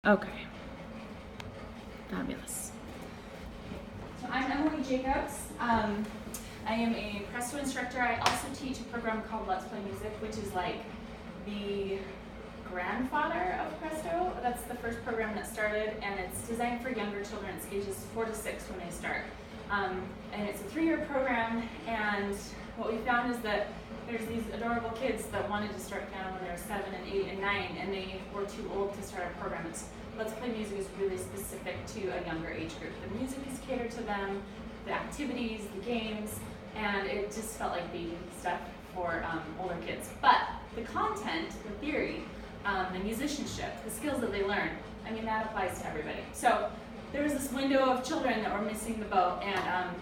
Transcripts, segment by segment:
Okay. Fabulous. So I'm Emily Jacobs. I am a Presto instructor. I also teach a program called Let's Play Music, which is like the grandfather of Presto. That's the first program that started, and it's designed for younger children. It's ages 4 to 6 when they start. And it's a 3-year program, and what we found is that there's these adorable kids that wanted to start piano when they were 7 and 8 and 9, and they were too old to start a program. Let's Play Music is really specific to a younger age group. The music is catered to them, the activities, the games, and it just felt like baby stuff for older kids. But the content, the theory, the musicianship, the skills that they learn, I mean, that applies to everybody. So there was this window of children that were missing the boat, and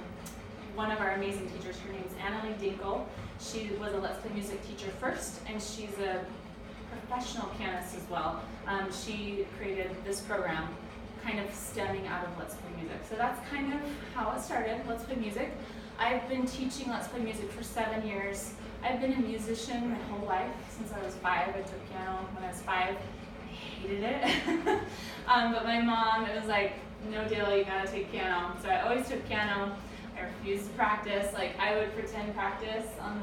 one of our amazing teachers, her name's Annalie Dinkle. She was a Let's Play Music teacher first, and she's a professional pianist as well. She created this program kind of stemming out of Let's Play Music. So that's kind of how it started, Let's Play Music. I've been teaching Let's Play Music for 7 years. I've been a musician my whole life. Since I was 5, I took piano when I was 5. I hated it. But my mom, it was like, no deal, you gotta take piano. So I always took piano. I refused to practice. Like, I would pretend practice on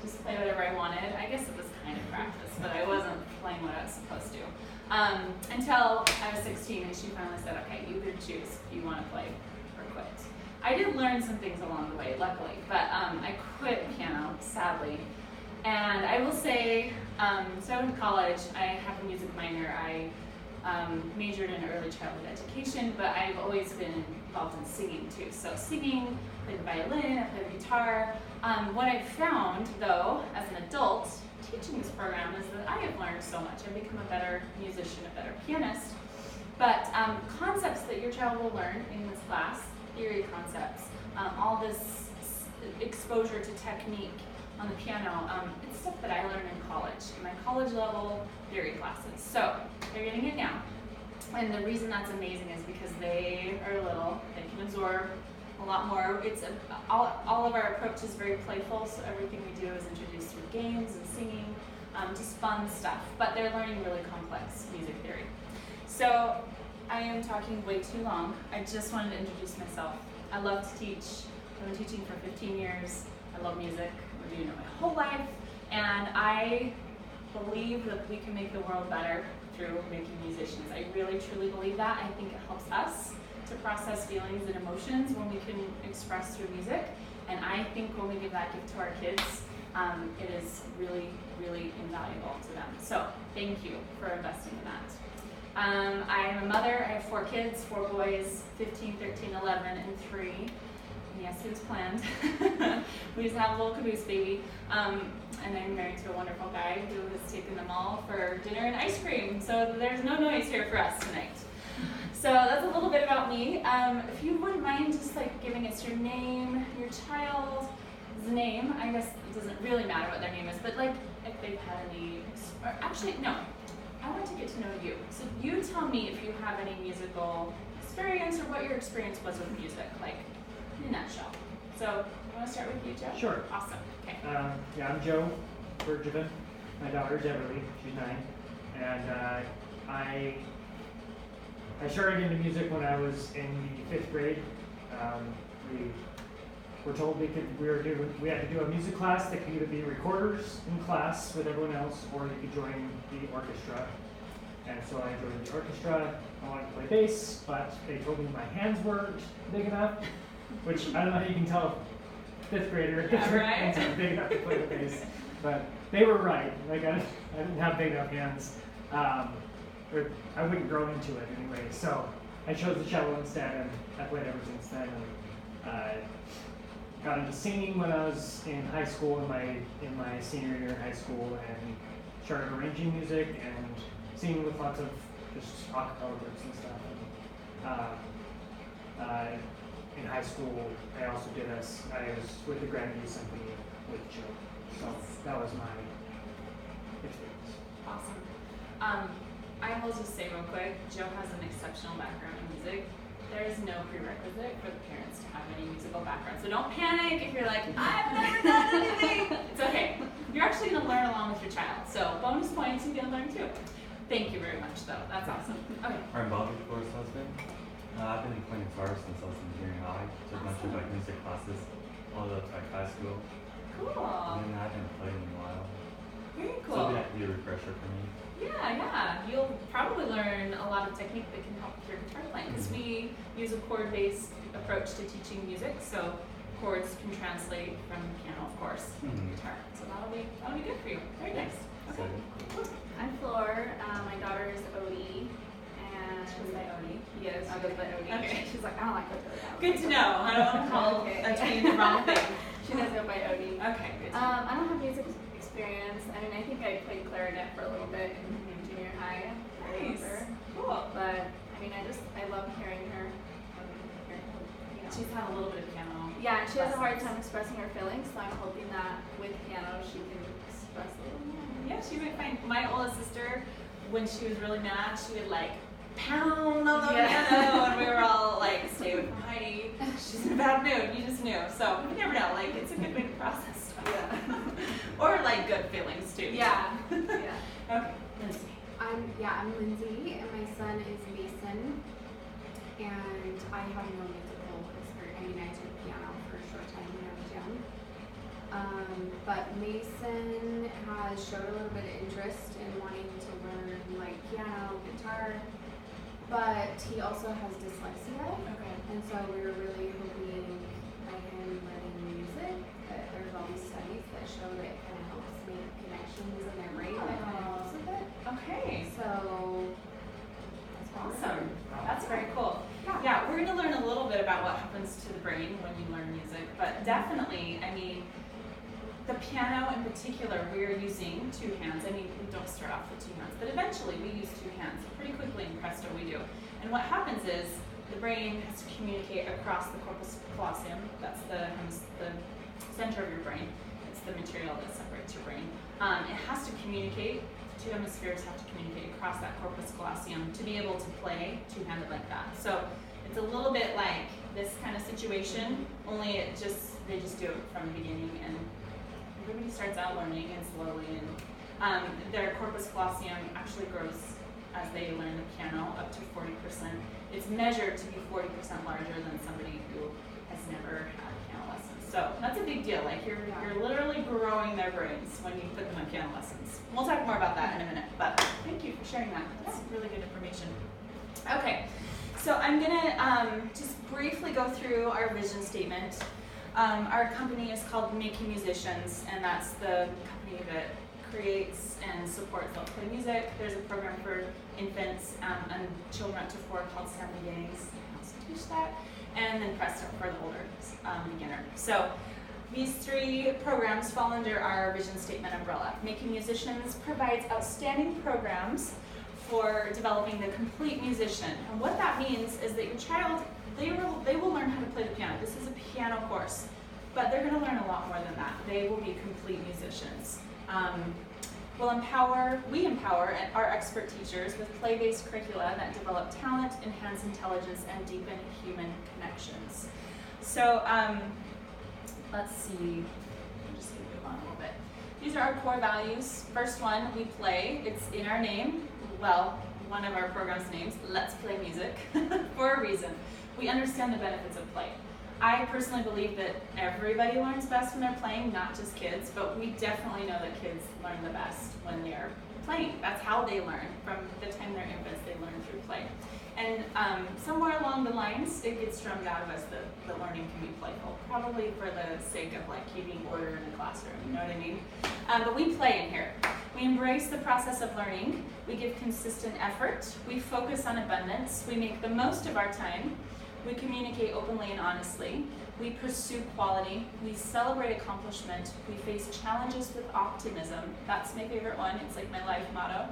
just play whatever I wanted. I guess it was kind of practice, but I wasn't playing what I was supposed to. Until I was 16, and she finally said, okay, you can choose if you want to play or quit. I did learn some things along the way, luckily, but I quit piano, sadly. And I will say, so I went to college, I have a music minor. I majored in early childhood education, but I've always been involved in singing too. So singing, played the violin, I played the guitar. What I've found, though, as an adult, teaching this program is that I have learned so much. I've become a better musician, a better pianist. But concepts that your child will learn in this class, theory concepts, all this exposure to technique on the piano, it's stuff that I learned in college, in my college level theory classes. So they're getting it now. And the reason that's amazing is because they are little, they can absorb a lot more. It's all of our approach is very playful, so everything we do is introduced through games and singing, just fun stuff. But they're learning really complex music theory. So I am talking way too long. I just wanted to introduce myself. I love to teach. I've been teaching for 15 years. I love music. I've been doing it my whole life. And I believe that we can make the world better through making musicians. I really, truly believe that. I think it helps us to process feelings and emotions when we can express through music. And I think when we give that gift to our kids, it is really, really invaluable to them. So thank you for investing in that. I am a mother. I have 4 kids, 4 boys, 15, 13, 11, and 3. And yes, it was planned. We just have a little caboose baby. And I'm married to a wonderful guy who has taken them all for dinner and ice cream. So there's no noise here for us tonight. So that's a little bit about me. If you wouldn't mind just like giving us your name, your child's name. I guess it doesn't really matter what their name is, but like if they've had any, or actually no, I want to get to know you. So you tell me if you have any musical experience or what your experience was with music, like in a nutshell. So you want to start with you, Joe? Sure. Awesome. Okay. Yeah, I'm Joe Bergevin. My daughter's Everly. She's 9, and I started into music when I was in the 5th grade. We were told we had to do a music class that could either be recorders in class with everyone else, or you could join the orchestra. And so I joined the orchestra. I wanted to play bass, but they told me my hands weren't big enough, which I don't know how you can tell a 5th grader if their hands aren't big enough to play the bass. But they were right. Like I didn't have big enough hands. Or I wouldn't grow into it anyway. So I chose the cello instead, and I played ever since then. And got into singing when I was in high school, in my senior year in high school, and started arranging music and singing with lots of just a cappella groups and stuff. And, in high school, I also I was with the Grand View Symphony with Joe. So that was my experience. Awesome. I will just say real quick, Joe has an exceptional background in music. There is no prerequisite for the parents to have any musical background. So don't panic if you're like, I've never done anything. It's okay. You're actually going to learn along with your child. So bonus points, you're going to learn too. Thank you very much, though. That's awesome. Okay. I'm Bobby, of course, husband. I've been playing guitar since I was in junior high. Took a bunch of like music classes all the way up to like high school. Cool. And then I haven't played in a while. Very So cool. it'd be a refresher for me. Yeah. You'll probably learn a lot of technique that can help with your guitar playing because we use a chord-based approach to teaching music. So chords can translate from piano, of course, to guitar. So that'll be good for you. Very nice. Okay. I'm Flor. My daughter is Odie. And She goes by Odie. yes, she goes by Odie. Okay. She's like, I don't like Odie. Good to know. I don't want to call Okay. a teen the wrong thing. She does go by Odie. Okay, good to know. I don't have music experience. I mean, I think I played clarinet for a little bit in junior high. I Nice. remember. Cool. But I mean, I love hearing her. You know. She's had a little bit of piano. Yeah, and she has a hard lessons. time expressing her feelings, so I'm hoping that with piano she can express a little more. Yeah, she might find my oldest sister, when she was really mad, she would like pound on the piano, and we were all like, "Stay away from Heidi. She's in a bad mood." You just knew. So you never know. Like it's a good way to process stuff. Yeah. Or like good feelings too. Yeah. Yeah. Okay. Lindsay. I'm Lindsay, and my son is Mason, and I have no musical experience. I mean, I took piano for a short time when I was young, but Mason has showed a little bit of interest in wanting to learn like piano, guitar, but he also has dyslexia, Okay. and so we were really hoping by him learning music that there's all these studies that show that it kind of helps make connections in their brain that kind of helps with it. Okay. So that's what we're Awesome. doing. That's very cool. Yeah, we're going to learn a little bit about what happens to the brain when you learn music, but definitely, I mean, the piano in particular, we're using two hands. I mean, we don't start off with two hands, but eventually we use two hands. Pretty quickly in Presto we do. And what happens is the brain has to communicate across the corpus callosum. That's the center of your brain. It's the material that separates your brain. It has to communicate. Two hemispheres have to communicate across that corpus callosum to be able to play two-handed like that. So it's a little bit like this kind of situation, only they just do it from the beginning, and everybody starts out learning and slowly, and their corpus callosum actually grows as they learn the piano up to 40%. It's measured to be 40% larger than somebody who has never had piano lessons. So that's a big deal. Like you're literally growing their brains when you put them on piano lessons. We'll talk more about that in a minute, but thank you for sharing that. That's really good information. Okay, so I'm gonna just briefly go through our vision statement. Our company is called Making Musicians, and that's the company that creates and supports Let's Play Music. There's a program for infants and children up to 4 called Sound Beginnings. I also teach that. And then Presto for the older beginner. So these 3 programs fall under our vision statement umbrella. Making Musicians provides outstanding programs for developing the complete musician. And what that means is that your child, they will learn how to play the piano. This is a piano course, but they're going to learn a lot more than that. They will be complete musicians. We empower our expert teachers with play-based curricula that develop talent, enhance intelligence, and deepen human connections. So let's see, I'm just going to move on a little bit. These are our core values. First one, we play. It's in our name. Well, one of our program's names, Let's Play Music, for a reason. We understand the benefits of play. I personally believe that everybody learns best when they're playing, not just kids, but we definitely know that kids learn the best when they're playing. That's how they learn. From the time they're infants, they learn through play. And somewhere along the lines, it gets drummed out of us that learning can be playful, probably for the sake of like keeping order in the classroom, you know what I mean? But we play in here. We embrace the process of learning. We give consistent effort. We focus on abundance. We make the most of our time. We communicate openly and honestly. We pursue quality. We celebrate accomplishment. We face challenges with optimism. That's my favorite one. It's like my life motto.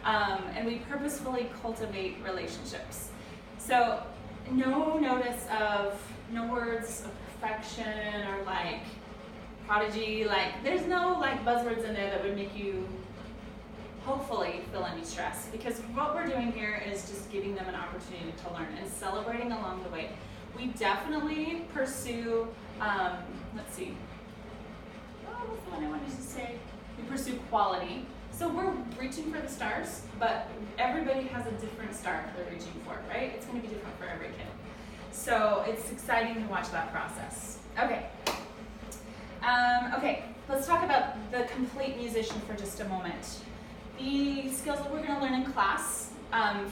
And we purposefully cultivate relationships. So no words of perfection or like prodigy. Like there's no like buzzwords in there that would make you hopefully feel any stress, because what we're doing here is just giving them an opportunity to learn and celebrating along the way. We definitely pursue, let's see, what's the one I wanted to say? We pursue quality. So we're reaching for the stars, but everybody has a different star they're reaching for, right? It's going to be different for every kid. So it's exciting to watch that process. Okay. Okay, let's talk about the complete musician for just a moment. The skills that we're going to learn in class,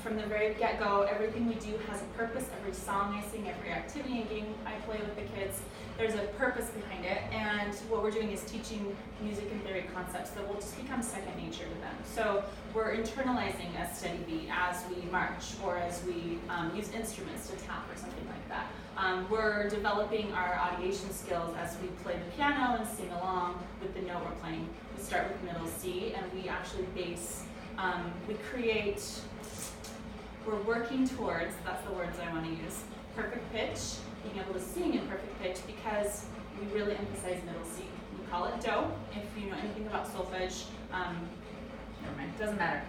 from the very get-go, everything we do has a purpose. Every song I sing, every activity and game I play with the kids, there's a purpose behind it. And what we're doing is teaching music and theory concepts that will just become second nature to them. So we're internalizing a steady beat as we march or as we use instruments to tap or something like that. We're developing our audiation skills as we play the piano and sing along with the note we're playing. We start with middle C and we actually base, we're working towards, that's the words I want to use, perfect pitch, being able to sing in perfect pitch because we really emphasize middle C. We call it do. If you know anything about solfege, never mind, doesn't matter.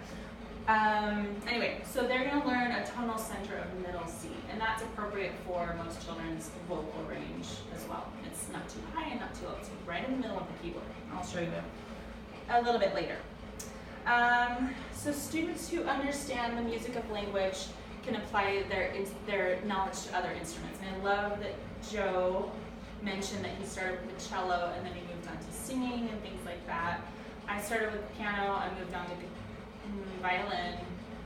Anyway, so they're going to learn a tonal center of middle C, and that's appropriate for most children's vocal range as well. It's not too high and not too low, it's right in the middle of the keyboard. I'll show you a little bit later. So students who understand the music of language can apply their knowledge to other instruments. And I love that Joe mentioned that he started with the cello and then he moved on to singing and things like that. I started with the piano, I moved on to violin,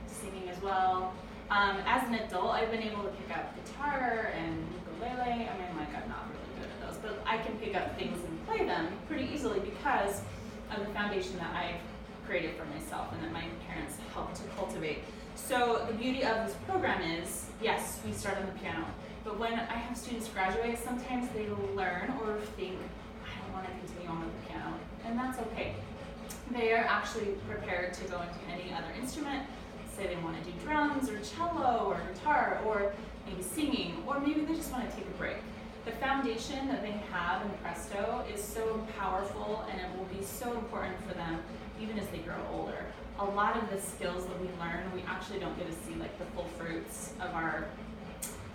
singing as well. As an adult, I've been able to pick up guitar and ukulele. I mean, like, I'm not really good at those, but I can pick up things and play them pretty easily because of the foundation that I've created for myself and that my parents helped to cultivate. So the beauty of this program is, yes, we start on the piano, but when I have students graduate, sometimes they learn or think, I don't want to continue on with the piano, and that's okay. They are actually prepared to go into any other instrument, say they want to do drums or cello or guitar or maybe singing, or maybe they just want to take a break. The foundation that they have in Presto is so powerful and it will be so important for them even as they grow older. A lot of the skills that we learn, we actually don't get to see like the full fruits of our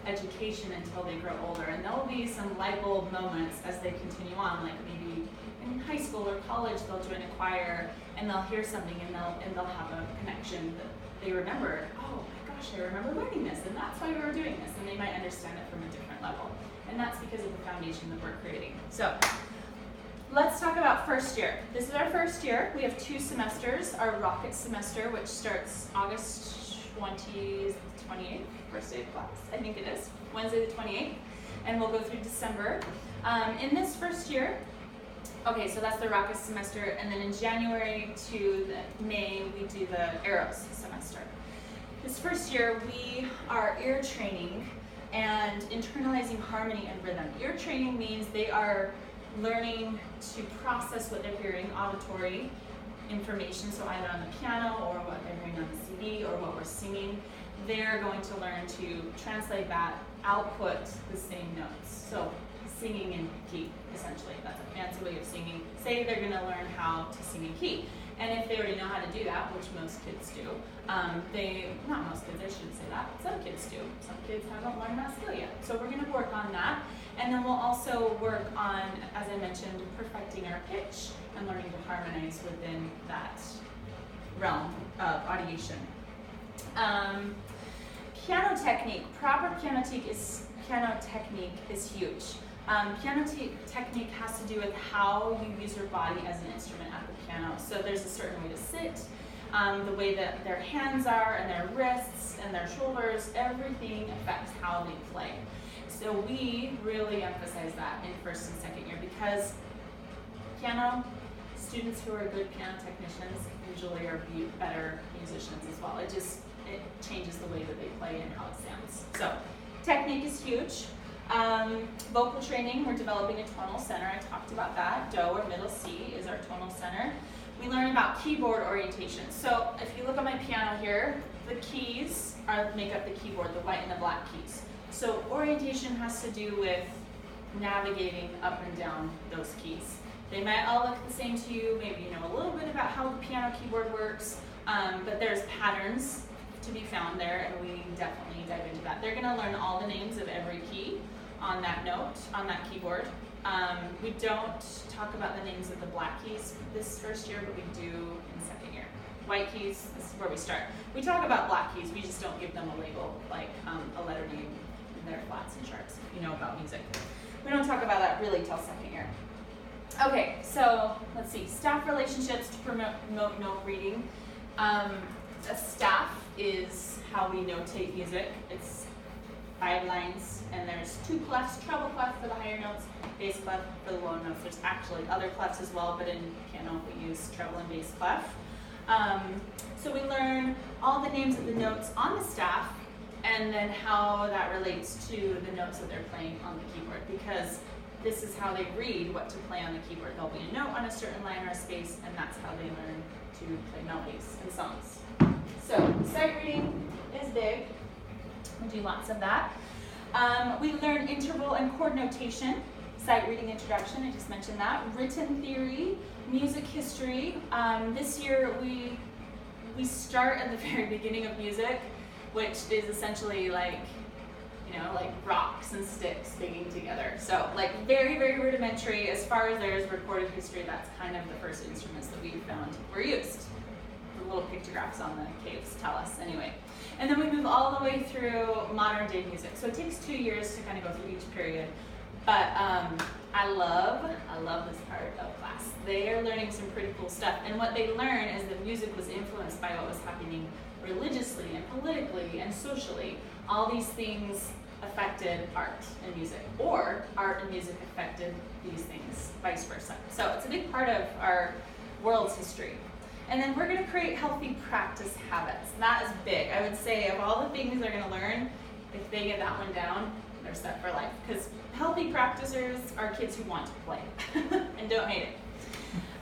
education until they grow older. And there will be some light bulb moments as they continue on, like maybe in high school or college they'll join a choir and they'll hear something and they'll have a connection that they remember, oh my gosh, I remember learning this and that's why we were doing this, and they might understand it from a different level. And that's because of the foundation that we're creating. So let's talk about first year. This is our first year. We have 2 semesters. Our rocket semester, which starts August 28th, first day of class, I think it is, Wednesday the 28th, and we'll go through December. In this first year, okay, so that's the rocket semester, and then in January to May, we do the Eros semester. This first year, we are ear training and internalizing harmony and rhythm. Ear training means they are learning to process what they're hearing, auditory information, so either on the piano or what they're hearing on the CD or what we're singing. They're going to learn to translate that, output the same notes. So singing in key, essentially. That's a fancy way of singing. Say they're going to learn how to sing in key. And if they already know how to do that, which most kids do, not most kids, I shouldn't say that, some kids do. Some kids haven't learned that skill yet. So we're going to work on that. And then we'll also work on, as I mentioned, perfecting our pitch and learning to harmonize within that realm of audiation. Piano technique, proper piano technique is huge. Piano technique has to do with how you use your body as an instrument at the piano. So there's a certain way to sit, the way that their hands are and their wrists and their shoulders, everything affects how they play. So we really emphasize that in first and second year because piano students who are good piano technicians usually are better musicians as well. It changes the way that they play and how it sounds. So technique is huge. Vocal training, we're developing a tonal center. I talked about that. Do or middle C is our tonal center. We learn about keyboard orientation. So if you look at my piano here, the keys make up the keyboard, the white and the black keys. So orientation has to do with navigating up and down those keys. They might all look the same to you. Maybe you know a little bit about how the piano keyboard works, but there's patterns to be found there, and we definitely dive into that. They're going to learn all the names of every key on that note, on that keyboard. We don't talk about the names of the black keys this first year, but we do in second year. White keys, this is where we start. We talk about black keys, we just don't give them a label, like a letter name, and they're flats and sharps, if you know about music. We don't talk about that really till second year. Okay, so let's see, staff relationships to promote note reading. A staff is how we notate music. It's 5 lines, and there's 2 clefs, treble clef for the higher notes, bass clef for the low notes. There's actually other clefs as well, but in piano we use treble and bass clef. So we learn all the names of the notes on the staff, and then how that relates to the notes that they're playing on the keyboard, because this is how they read what to play on the keyboard. There'll be a note on a certain line or a space, and that's how they learn to play melodies and songs. So sight reading is big. We do lots of that. We learn interval and chord notation, sight reading introduction, I just mentioned that. Written theory, music history. This year we start at the very beginning of music, which is essentially like, like rocks and sticks digging together. So like very, very rudimentary. As far as there's recorded history, that's kind of the first instruments that we found were used. The little pictographs on the caves tell us anyway. And then we move all the way through modern day music. So it takes 2 years to kind of go through each period. But I love this part of class. They are learning some pretty cool stuff. And what they learn is that music was influenced by what was happening religiously and politically and socially. All these things affected art and music, or art and music affected these things, vice versa. So it's a big part of our world's history. And then we're going to create healthy practice habits. That is big. I would say of all the things they're going to learn, if they get that one down, they're set for life. Because healthy practicers are kids who want to play and don't hate it.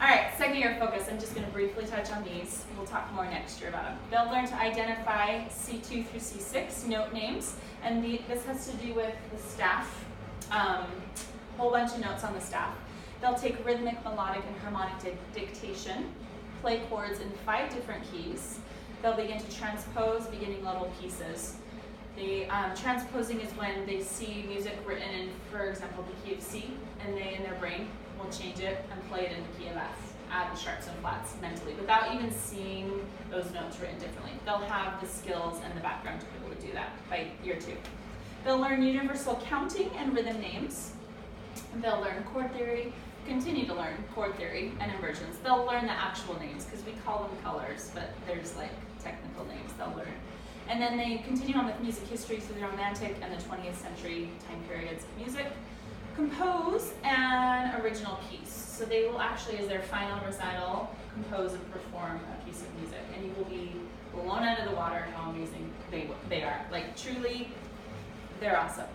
All right, second year focus. I'm just going to briefly touch on these. We'll talk more next year about them. They'll learn to identify C2 through C6 note names, and this has to do with the staff, whole bunch of notes on the staff. They'll take rhythmic, melodic, and harmonic dictation, play chords in 5 different keys. They'll begin to transpose beginning level pieces. The transposing is when they see music written in, for example, the key of C, and they, in their brain, will change it and play it in the key of F, add the sharps and flats mentally, without even seeing those notes written differently. They'll have the skills and the background to be able to do that by year 2. They'll learn universal counting and rhythm names. They'll learn chord theory, continue to learn chord theory and inversions. They'll learn the actual names, because we call them colors, but there's like technical names they'll learn. And then they continue on with music history through the Romantic and the 20th century time periods of music. Compose an original piece. So they will actually, as their final recital, compose and perform a piece of music. And you will be blown out of the water how amazing they are. Like truly, they're awesome.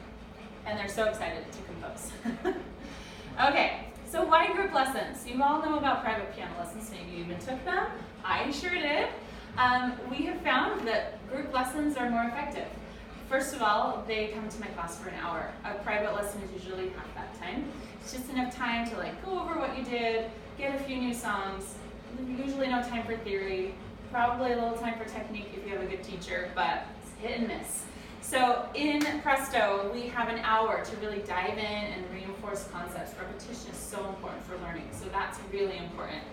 And they're so excited to compose. Okay, so why group lessons? You all know about private piano lessons, maybe you even took them. I sure did. We have found that group lessons are more effective. First of all, they come to my class for an hour. A private lesson is usually half that time. It's just enough time to like go over what you did, get a few new songs. Usually no time for theory, probably a little time for technique if you have a good teacher, but it's hit and miss. So in Presto, we have an hour to really dive in and reinforce concepts. Repetition is so important for learning, so that's really important.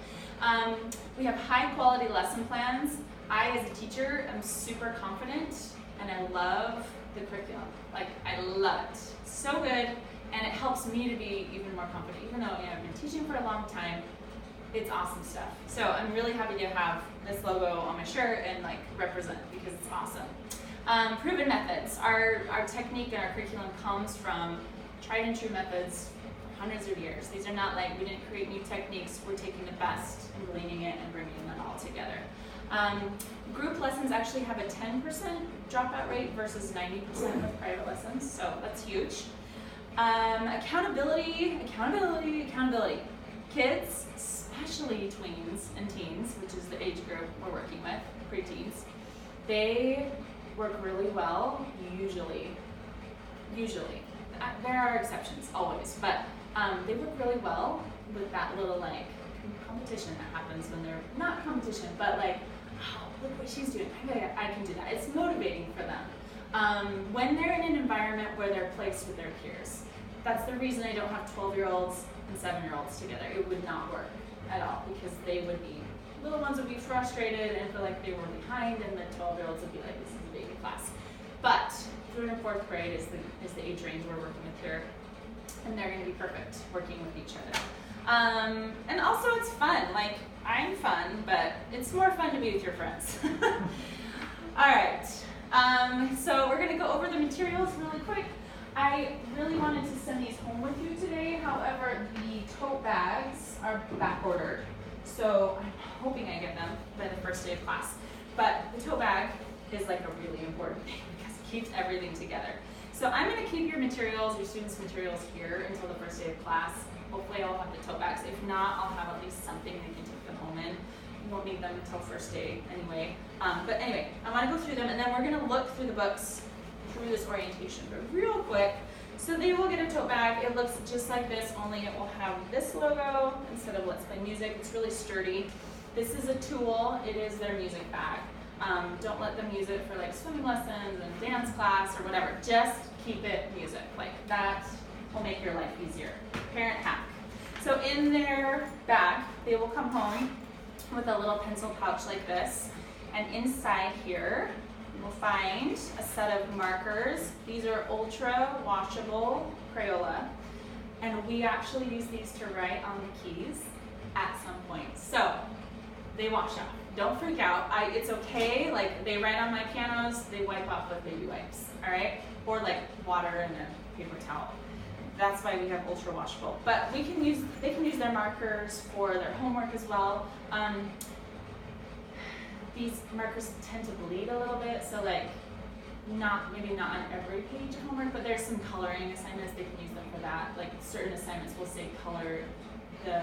We have high quality lesson plans. I, as a teacher, am super confident, and I love the curriculum. Like, I love it. So good, and it helps me to be even more confident. Even though I've been teaching for a long time, it's awesome stuff. So I'm really happy to have this logo on my shirt and like represent, because it's awesome. Proven methods. Our technique and our curriculum comes from tried and true methods for hundreds of years. These are not like we didn't create new techniques. We're taking the best and gleaning it and bringing them all together. Group lessons actually have a 10% dropout rate versus 90% with private lessons, so that's huge. Accountability. Kids, especially tweens and teens, which is the age group we're working with, preteens, they work really well, usually. There are exceptions, always, but they work really well with that little like competition that happens when they're, not competition, but like, oh, look what she's doing, I can do that. It's motivating for them. When they're in an environment where they're placed with their peers, that's the reason I don't have 12-year-olds and 7-year-olds together. It would not work at all, because they would be little ones would be frustrated and feel like they were behind, and the 12-year-olds would be like, this is a baby class. But 3rd and 4th grade is the age range we're working with here, and they're going to be perfect working with each other. And also it's fun. Like, I'm fun, but it's more fun to be with your friends. All right. So we're going to go over the materials really quick. I really wanted to send these home with you today. However, the tote bags are back ordered. So I'm hoping I get them by the first day of class. But the tote bag is like a really important thing because it keeps everything together. So I'm going to keep your materials, your students' materials here until the first day of class. Hopefully I'll have the tote bags. If not, I'll have at least something they can take them home in. You won't need them until first day anyway. But anyway, I want to go through them, and then we're going to look through the books through this orientation. But real quick, so they will get a tote bag. It looks just like this, only it will have this logo instead of Let's Play Music. It's really sturdy. This is a tool. It is their music bag. Don't let them use it for like swimming lessons and dance class or whatever. Just keep it music. Like that will make your life easier. Parent hack. So in their bag, they will come home with a little pencil pouch like this. And inside here, you will find a set of markers. These are ultra washable Crayola. And we actually use these to write on the keys at some point. So they wash off. Don't freak out. It's okay. Like, they write on my pianos, they wipe off with baby wipes, all right? Or like water and a paper towel. That's why we have ultra washable. But they can use their markers for their homework as well. These markers tend to bleed a little bit, so like maybe not on every page of homework, but there's some coloring assignments, they can use them for that. Like certain assignments will say color the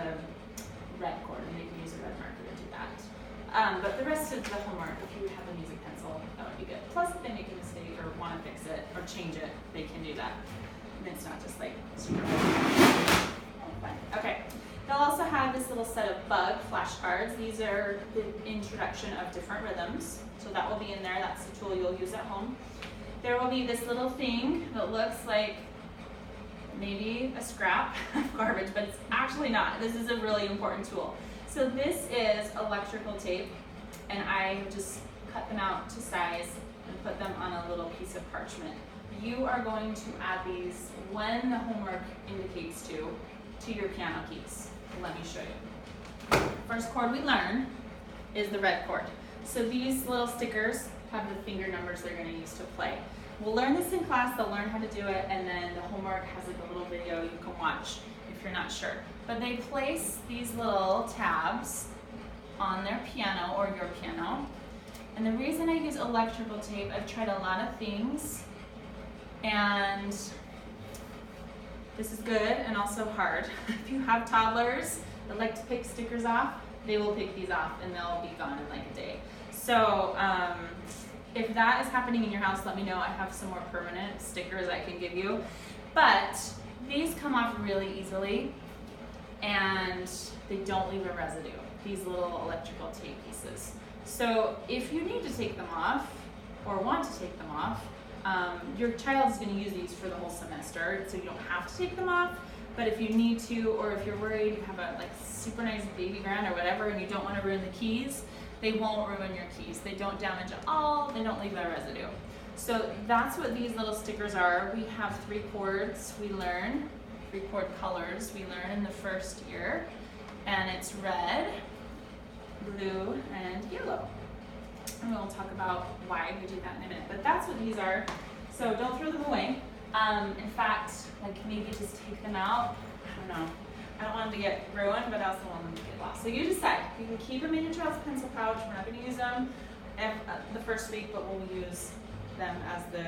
red cord, and they can use a red marker to do that. But the rest of the homework, if you have a music pencil, that would be good. Plus, if they make a mistake or want to fix it or change it, they can do that. And it's not just like super fun. Okay. They'll also have this little set of bug flashcards. These are the introduction of different rhythms. So that will be in there. That's the tool you'll use at home. There will be this little thing that looks like maybe a scrap of garbage, but it's actually not. This is a really important tool. So this is electrical tape, and I just cut them out to size and put them on a little piece of parchment. You are going to add these when the homework indicates to your piano keys. Let me show you. First chord we learn is the red chord. So these little stickers have the finger numbers they're going to use to play. We'll learn this in class, they'll learn how to do it, and then the homework has like a little video you can watch if you're not sure. But they place these little tabs on their piano or your piano. And the reason I use electrical tape, I've tried a lot of things, and this is good and also hard. If you have toddlers that like to pick stickers off, they will pick these off and they'll be gone in like a day. So if that is happening in your house, let me know. I have some more permanent stickers I can give you. But these come off really easily and they don't leave a residue, these little electrical tape pieces. So if you need to take them off or want to take them off, your child is going to use these for the whole semester, so you don't have to take them off. But if you need to, or if you're worried you have a like super nice baby grand or whatever and you don't want to ruin the keys, they won't ruin your keys. They don't damage at all, they don't leave a residue. So that's what these little stickers are. We have 3 chords we learn, 3 chord colors we learn in the first year, and it's red, blue, and yellow. And we'll talk about why we do that in a minute. But that's what these are. So don't throw them away. In fact, like maybe just take them out. I don't know. I don't want them to get ruined, but I also want them to get lost. So you decide. You can keep them in your child's pencil pouch. We're not going to use them the first week, but we'll use them as the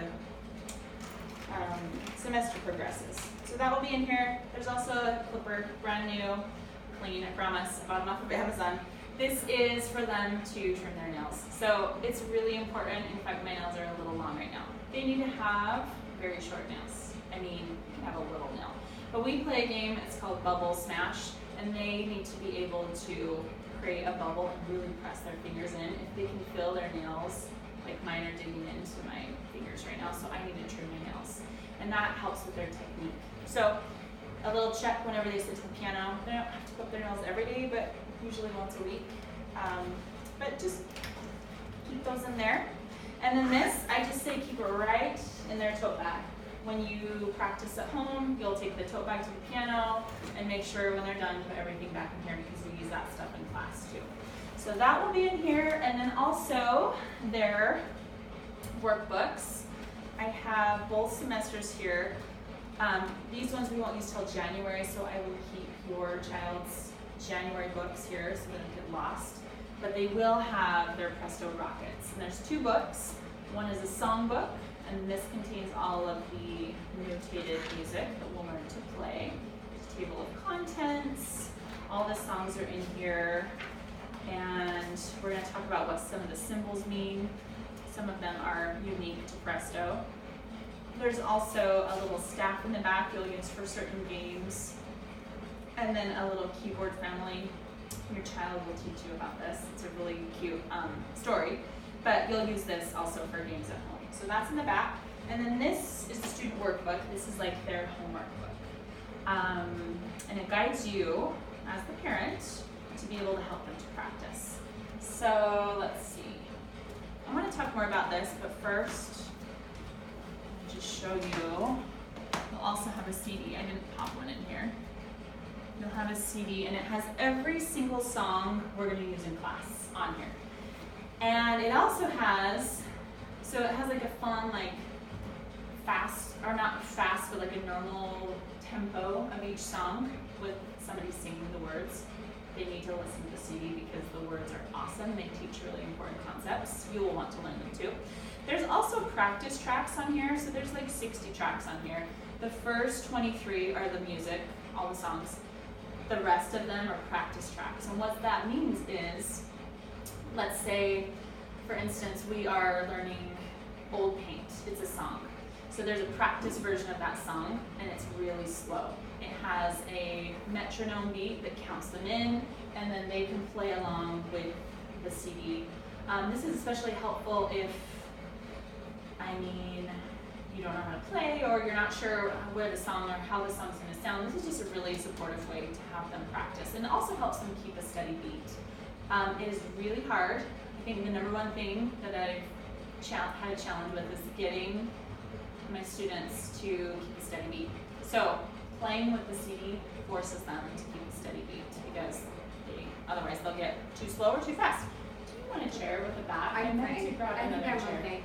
semester progresses. So that will be in here. There's also a clipper, brand new, clean, I promise. I bought them off of Amazon. This is for them to trim their nails. So it's really important. In fact, my nails are a little long right now. They need to have very short nails. I mean, you can have a little nail. But we play a game, it's called Bubble Smash, and they need to be able to create a bubble and really press their fingers in. If they can feel their nails, like mine are digging into my fingers right now, so I need to trim my nails. And that helps with their technique. So a little check whenever they sit to the piano. They don't have to clip their nails every day, but usually once a week. But just keep those in there. And then this, I just say keep it right in their tote bag. When you practice at home, you'll take the tote bag to the piano and make sure when they're done, put everything back in here because we use that stuff in class too. So that will be in here, and then also their workbooks. I have both semesters here. These ones we won't use till January, so I will keep your child's January books here so they don't get lost. But they will have their Presto Rockets. And there's 2 books. One is a song book, and this contains all of the notated music that we'll learn to play. There's a table of contents. All the songs are in here. And we're going to talk about what some of the symbols mean. Some of them are unique to Presto. There's also a little staff in the back you'll use for certain games. And then a little keyboard family. Your child will teach you about this. It's a really cute story. But you'll use this also for games at home. So that's in the back. And then this is the student workbook. This is like their homework book. And it guides you, as the parent, to be able to help them to practice. So let's see. I want to talk more about this, but first, I'll just show you. You'll also have a CD. I didn't pop one in here. You'll have a CD, and it has every single song we're going to use in class on here. And it also has, so it has like a fun, like fast, or not fast, but like a normal tempo of each song with somebody singing the words. They need to listen to the CD because the words are awesome. They teach really important concepts. You will want to learn them too. There's also practice tracks on here, so there's like 60 tracks on here. The first 23 are the music, all the songs. The rest of them are practice tracks. And what that means is, let's say, for instance, we are learning Old Paint. It's a song. So there's a practice version of that song, and it's really slow. It has a metronome beat that counts them in, and then they can play along with the CD. This is especially helpful if, you don't know how to play, or you're not sure where the song or how the song's going to sound. This is just a really supportive way to have them practice, and it also helps them keep a steady beat. It is really hard. I think the number one thing that I've had a challenge with is getting my students to keep a steady beat. So playing with the CD forces them to keep a steady beat because otherwise they'll get too slow or too fast. Do you want a chair with a back? I'm I meant fine. to grab I think another I'm chair. okay.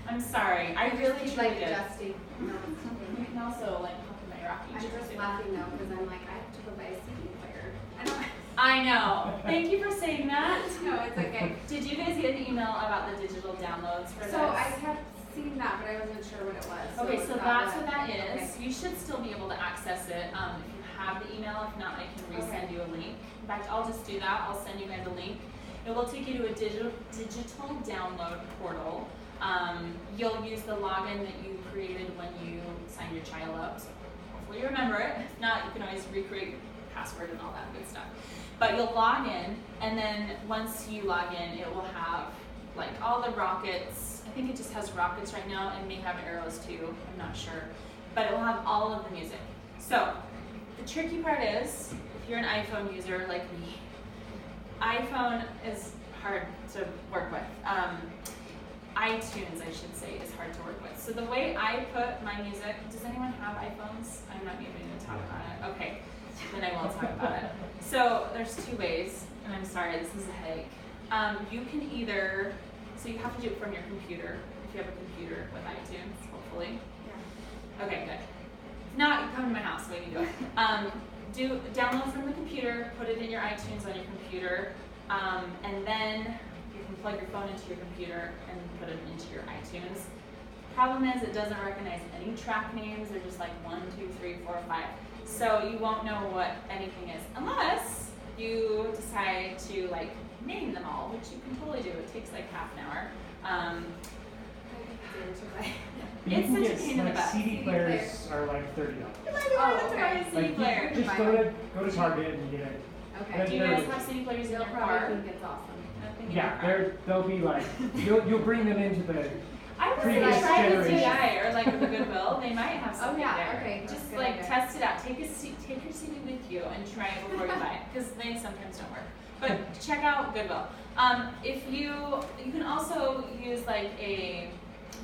I'm sorry. I really Just truly like did. adjusting. No, it's okay. You can also like hop in my rocking I'm chair just too. laughing though because I'm like, I have to go buy a CD player. I don't. I know. Thank you for saying that. No, it's okay. Did you guys get an email about the digital downloads for So this? I kept seeing that, but I wasn't sure what it was. Okay, so it's that's not what that okay. is. You should still be able to access it if you have the email. If not, I can resend you a link. In fact, I'll just do that. I'll send you guys a link. It will take you to a digital download portal. You'll use the login that you created when you signed your child up. So hopefully you remember it. If not, you can always recreate your password and all that good stuff. But you'll log in, and then once you log in, it will have like all the rockets. I think it just has rockets right now. It may have arrows too. I'm not sure. But it will have all of the music. So the tricky part is, if you're an iPhone user like me, iPhone is hard to work with. iTunes, I should say, is hard to work with. So the way I put my music, does anyone have iPhones? I'm not even going to talk about it. Okay, then I won't talk about it. So there's 2 ways, and I'm sorry, this is a headache. You can either, so you have to do it from your computer, if you have a computer with iTunes, hopefully. Yeah. Okay, good. If not, you come to my house, we can do it. Download from the computer, put it in your iTunes on your computer, and then you can plug your phone into your computer and put it into your iTunes. Problem is, it doesn't recognize any track names. They're just like 1, 2, 3, 4, 5. So you won't know what anything is unless you decide to like name them all, which you can totally do. It takes like half an hour. You It's can such a get pain in the like butt. CD players are like $30. You might be wanting to Oh, try okay. a CD Like player. you just go to Target and get it. Okay. Do you guys have CD players in They'll your probably car? think it's awesome. Nothing in Yeah, your car. they'll be like you'll bring them into the I would say previous try the generation. TI or like the Goodwill. They might have something yeah, there. okay, that's Just good like idea. test it out. Take your CD with you and try it before you buy it, because they sometimes don't work. But check out Goodwill. If you can also use like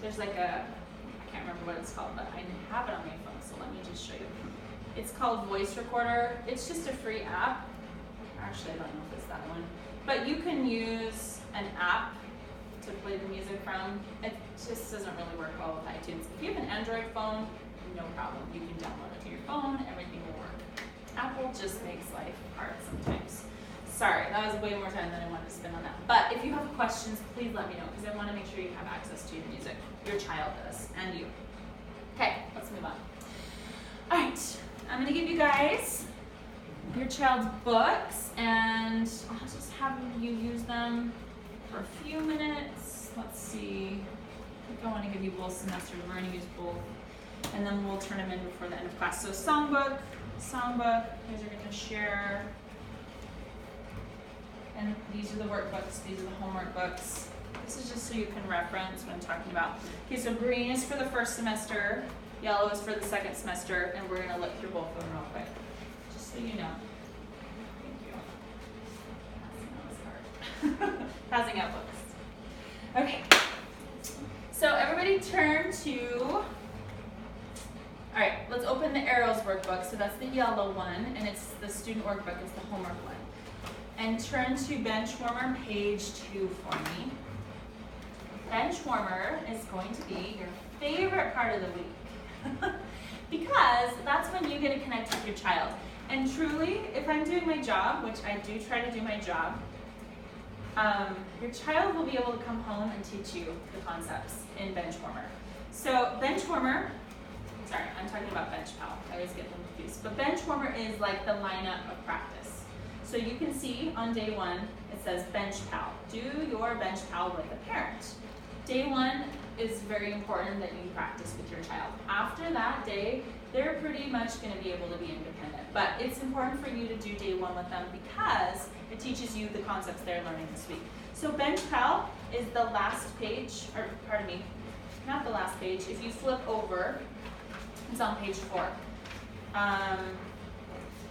there's like a, I can't remember what it's called, but I have it on my phone, so let me just show you. It's called Voice Recorder. It's just a free app. Actually, I don't know if it's that one. But you can use an app to play the music from. It just doesn't really work well with iTunes. If you have an Android phone, no problem. You can download it to your phone, everything will work. Apple just makes life hard sometimes. Sorry, that was way more time than I wanted to spend on that. But if you have questions, please let me know, because I want to make sure you have access to your music. Your child does, and you. Okay, let's move on. All right, I'm going to give you guys your child's books, and I'll just have you use them for a few minutes. Let's see. I think I want to give you both semesters. We're going to use both, and then we'll turn them in before the end of class. So songbook. You guys are going to share. And these are the workbooks, these are the homework books. This is just so you can reference what I'm talking about. Okay, so green is for the first semester, yellow is for the second semester, and we're going to look through both of them real quick, just so you know. Thank you. Passing out is hard. Passing out books. Okay, so everybody turn to, all right, let's open the Arrows workbook. So that's the yellow one, and it's the student workbook, it's the homework one. And turn to Benchwarmer page 2 for me. Benchwarmer is going to be your favorite part of the week because that's when you get to connect with your child. And truly, if I'm doing my job, which I do try to do my job, your child will be able to come home and teach you the concepts in Benchwarmer. So Benchwarmer, sorry, I'm talking about BenchPal. I always get them confused. But Benchwarmer is like the lineup of practice. So you can see on day 1, it says BenchPal. Do your BenchPal with a parent. Day 1 is very important that you practice with your child. After that day, they're pretty much going to be able to be independent. But it's important for you to do day 1 with them because it teaches you the concepts they're learning this week. So BenchPal is the last page, or pardon me, not the last page. If you flip over, it's on page 4.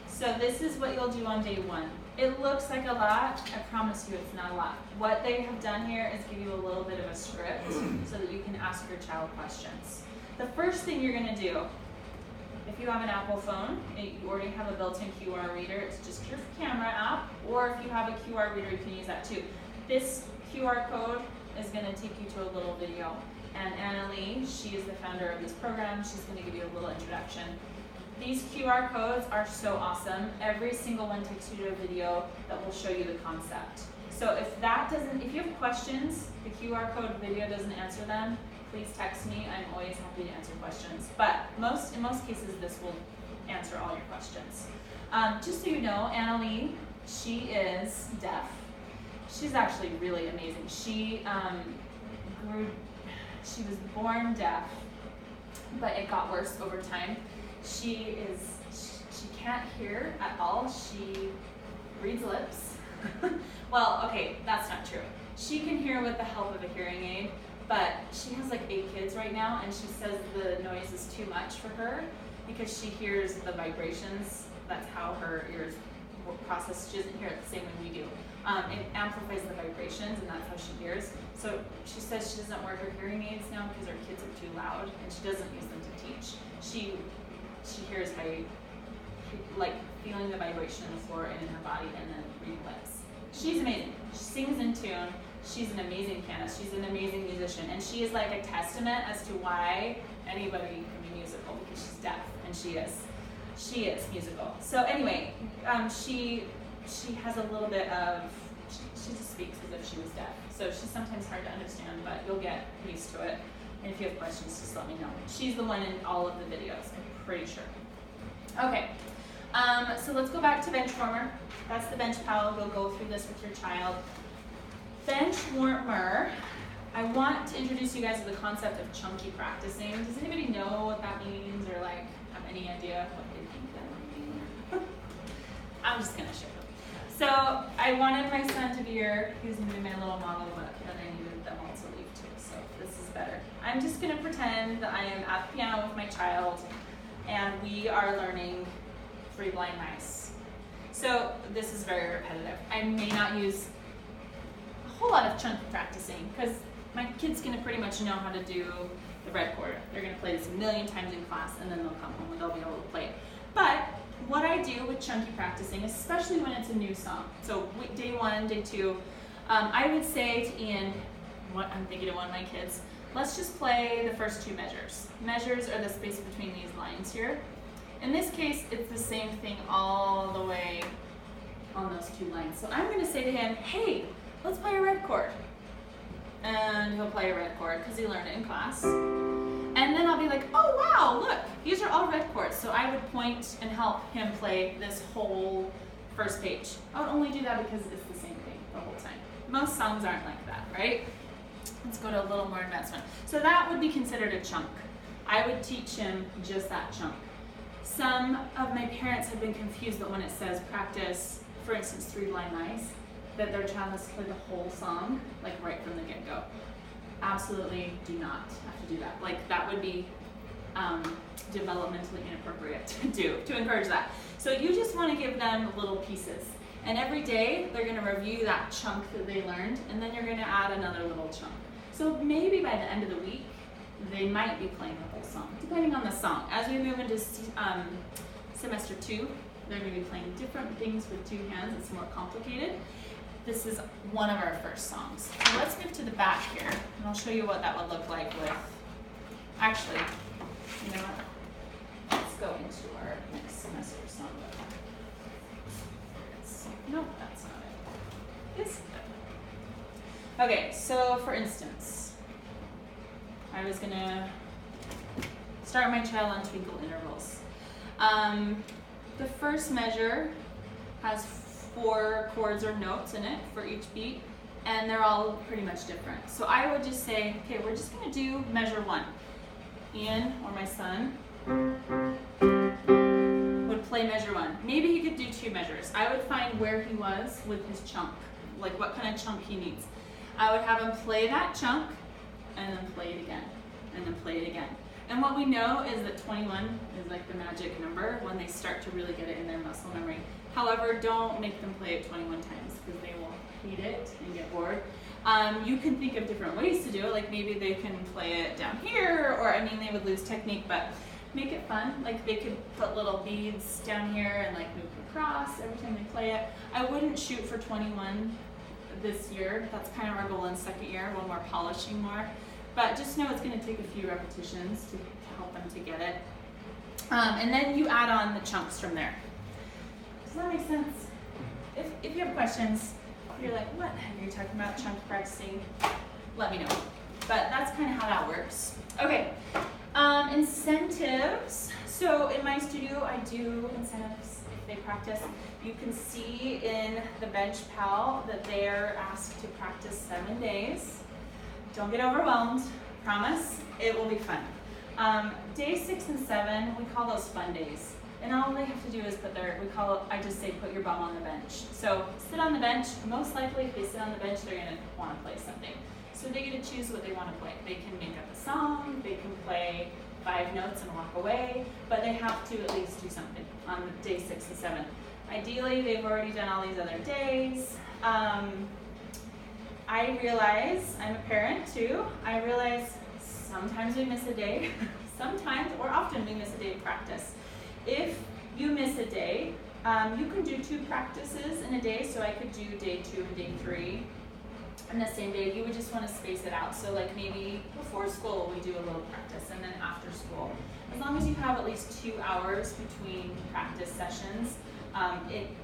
So this is what you'll do on day 1. It looks like a lot. I promise you it's not a lot. What they have done here is give you a little bit of a script so that you can ask your child questions. The first thing you're going to do, if you have an Apple phone, you already have a built-in QR reader. It's just your camera app, or if you have a QR reader, you can use that too. This QR code is going to take you to a little video. And Anna Lee, she is the founder of this program. She's going to give you a little introduction. These QR codes are so awesome. Every single one takes you to a video that will show you the concept. So if you have questions, the QR code video doesn't answer them, please text me. I'm always happy to answer questions. But in most cases, this will answer all your questions. Just so you know, Anna Lee, she is deaf. She's actually really amazing. She was born deaf, but it got worse over time. She can't hear at all. She reads lips. Well, okay, that's not true. She can hear with the help of a hearing aid, but she has like 8 kids right now, and she says the noise is too much for her because she hears the vibrations. That's how her ears process. She doesn't hear it the same way we do. It amplifies the vibrations, and that's how she hears. So she says she doesn't wear her hearing aids now because her kids are too loud, and she doesn't use them to teach. She hears by like feeling the vibration in the floor and in her body, and then reading lips. She's amazing. She sings in tune. She's an amazing pianist. She's an amazing musician, and she is like a testament as to why anybody can be musical, because she's deaf, and she is musical. So anyway, she has a little bit of, she just speaks as if she was deaf. So she's sometimes hard to understand, but you'll get used to it. And if you have questions, just let me know. She's the one in all of the videos, I'm pretty sure. Okay, so let's go back to Benchwarmer. That's the BenchPal. We'll go through this with your child. Benchwarmer, I want to introduce you guys to the concept of chunky practicing. Does anybody know what that means, or like have any idea what they think that would mean? I'm just gonna share them. So I wanted my son to be here. He was gonna be my little model book, and I needed them all to leave too, so this is better. I'm just gonna pretend that I am at the piano with my child, and we are learning 3 Blind Mice. So this is very repetitive. I may not use a whole lot of chunky practicing because my kid's gonna pretty much know how to do the red chord. They're gonna play this a million times in class and then they'll come home and they'll be able to play it. But what I do with chunky practicing, especially when it's a new song, so day 1, day 2, I would say to Ian, I'm thinking of one of my kids, let's just play the first 2 measures. Measures are the space between these lines here. In this case, it's the same thing all the way on those 2 lines. So I'm gonna say to him, hey, let's play a red chord. And he'll play a red chord because he learned it in class. And then I'll be like, oh wow, look, these are all red chords. So I would point and help him play this whole first page. I would only do that because it's the same thing the whole time. Most songs aren't like that, right? Let's go to a little more advanced one. So that would be considered a chunk. I would teach him just that chunk. Some of my parents have been confused that when it says practice, for instance, 3 blind mice, that their child has to play the whole song, like right from the get-go. Absolutely do not have to do that. Like that would be developmentally inappropriate to do, to encourage that. So you just want to give them little pieces. And every day they're going to review that chunk that they learned, and then you're going to add another little chunk. So maybe by the end of the week, they might be playing the whole song, depending on the song. As we move into semester 2, they're going to be playing different things with 2 hands. It's more complicated. This is one of our first songs. So let's move to the back here, and I'll show you what that would look like with, actually, you know what? Let's go into our next semester songbook. Nope, that's not it. Yes. Okay, so for instance, I was gonna start my child on twinkle intervals. The first measure has 4 chords or notes in it for each beat, and they're all pretty much different. So I would just say, okay, we're just gonna do measure 1. Ian, or my son, would play measure 1. Maybe he could do 2 measures. I would find where he was with his chunk, like what kind of chunk he needs. I would have him play that chunk, and then play it again, and then play it again. And what we know is that 21 is like the magic number when they start to really get it in their muscle memory. However, don't make them play it 21 times because they will hate it and get bored. You can think of different ways to do it, like maybe they can play it down here, or I mean they would lose technique, but make it fun. Like they could put little beads down here and like move across every time they play it. I wouldn't shoot for 21 this year. That's kind of our goal in 2nd year when we're polishing more. But just know it's going to take a few repetitions to help them to get it. And then you add on the chunks from there. Does that make sense? If you have questions, you're like, what are you talking about, chunk practicing? Let me know. But that's kind of how that works. Okay, incentives. So in my studio, I do incentives if they practice. You can see in the bench pal that they're asked to practice 7 days. Don't get overwhelmed, promise, it will be fun. Day 6 and 7, we call those fun days. And all they have to do is I just say put your bum on the bench. So sit on the bench, most likely if they sit on the bench, they're gonna wanna play something. So they get to choose what they wanna play. They can make up a song, they can play 5 notes and walk away, but they have to at least do something on day 6 and 7. Ideally, they've already done all these other days. I realize, I'm a parent too, I realize sometimes we miss a day, sometimes or often we miss a day of practice. If you miss a day, you can do 2 practices in a day, so I could do day 2 and day 3 in the same day. You would just want to space it out, so like maybe before school we do a little practice and then after school. As long as you have at least 2 hours between practice sessions,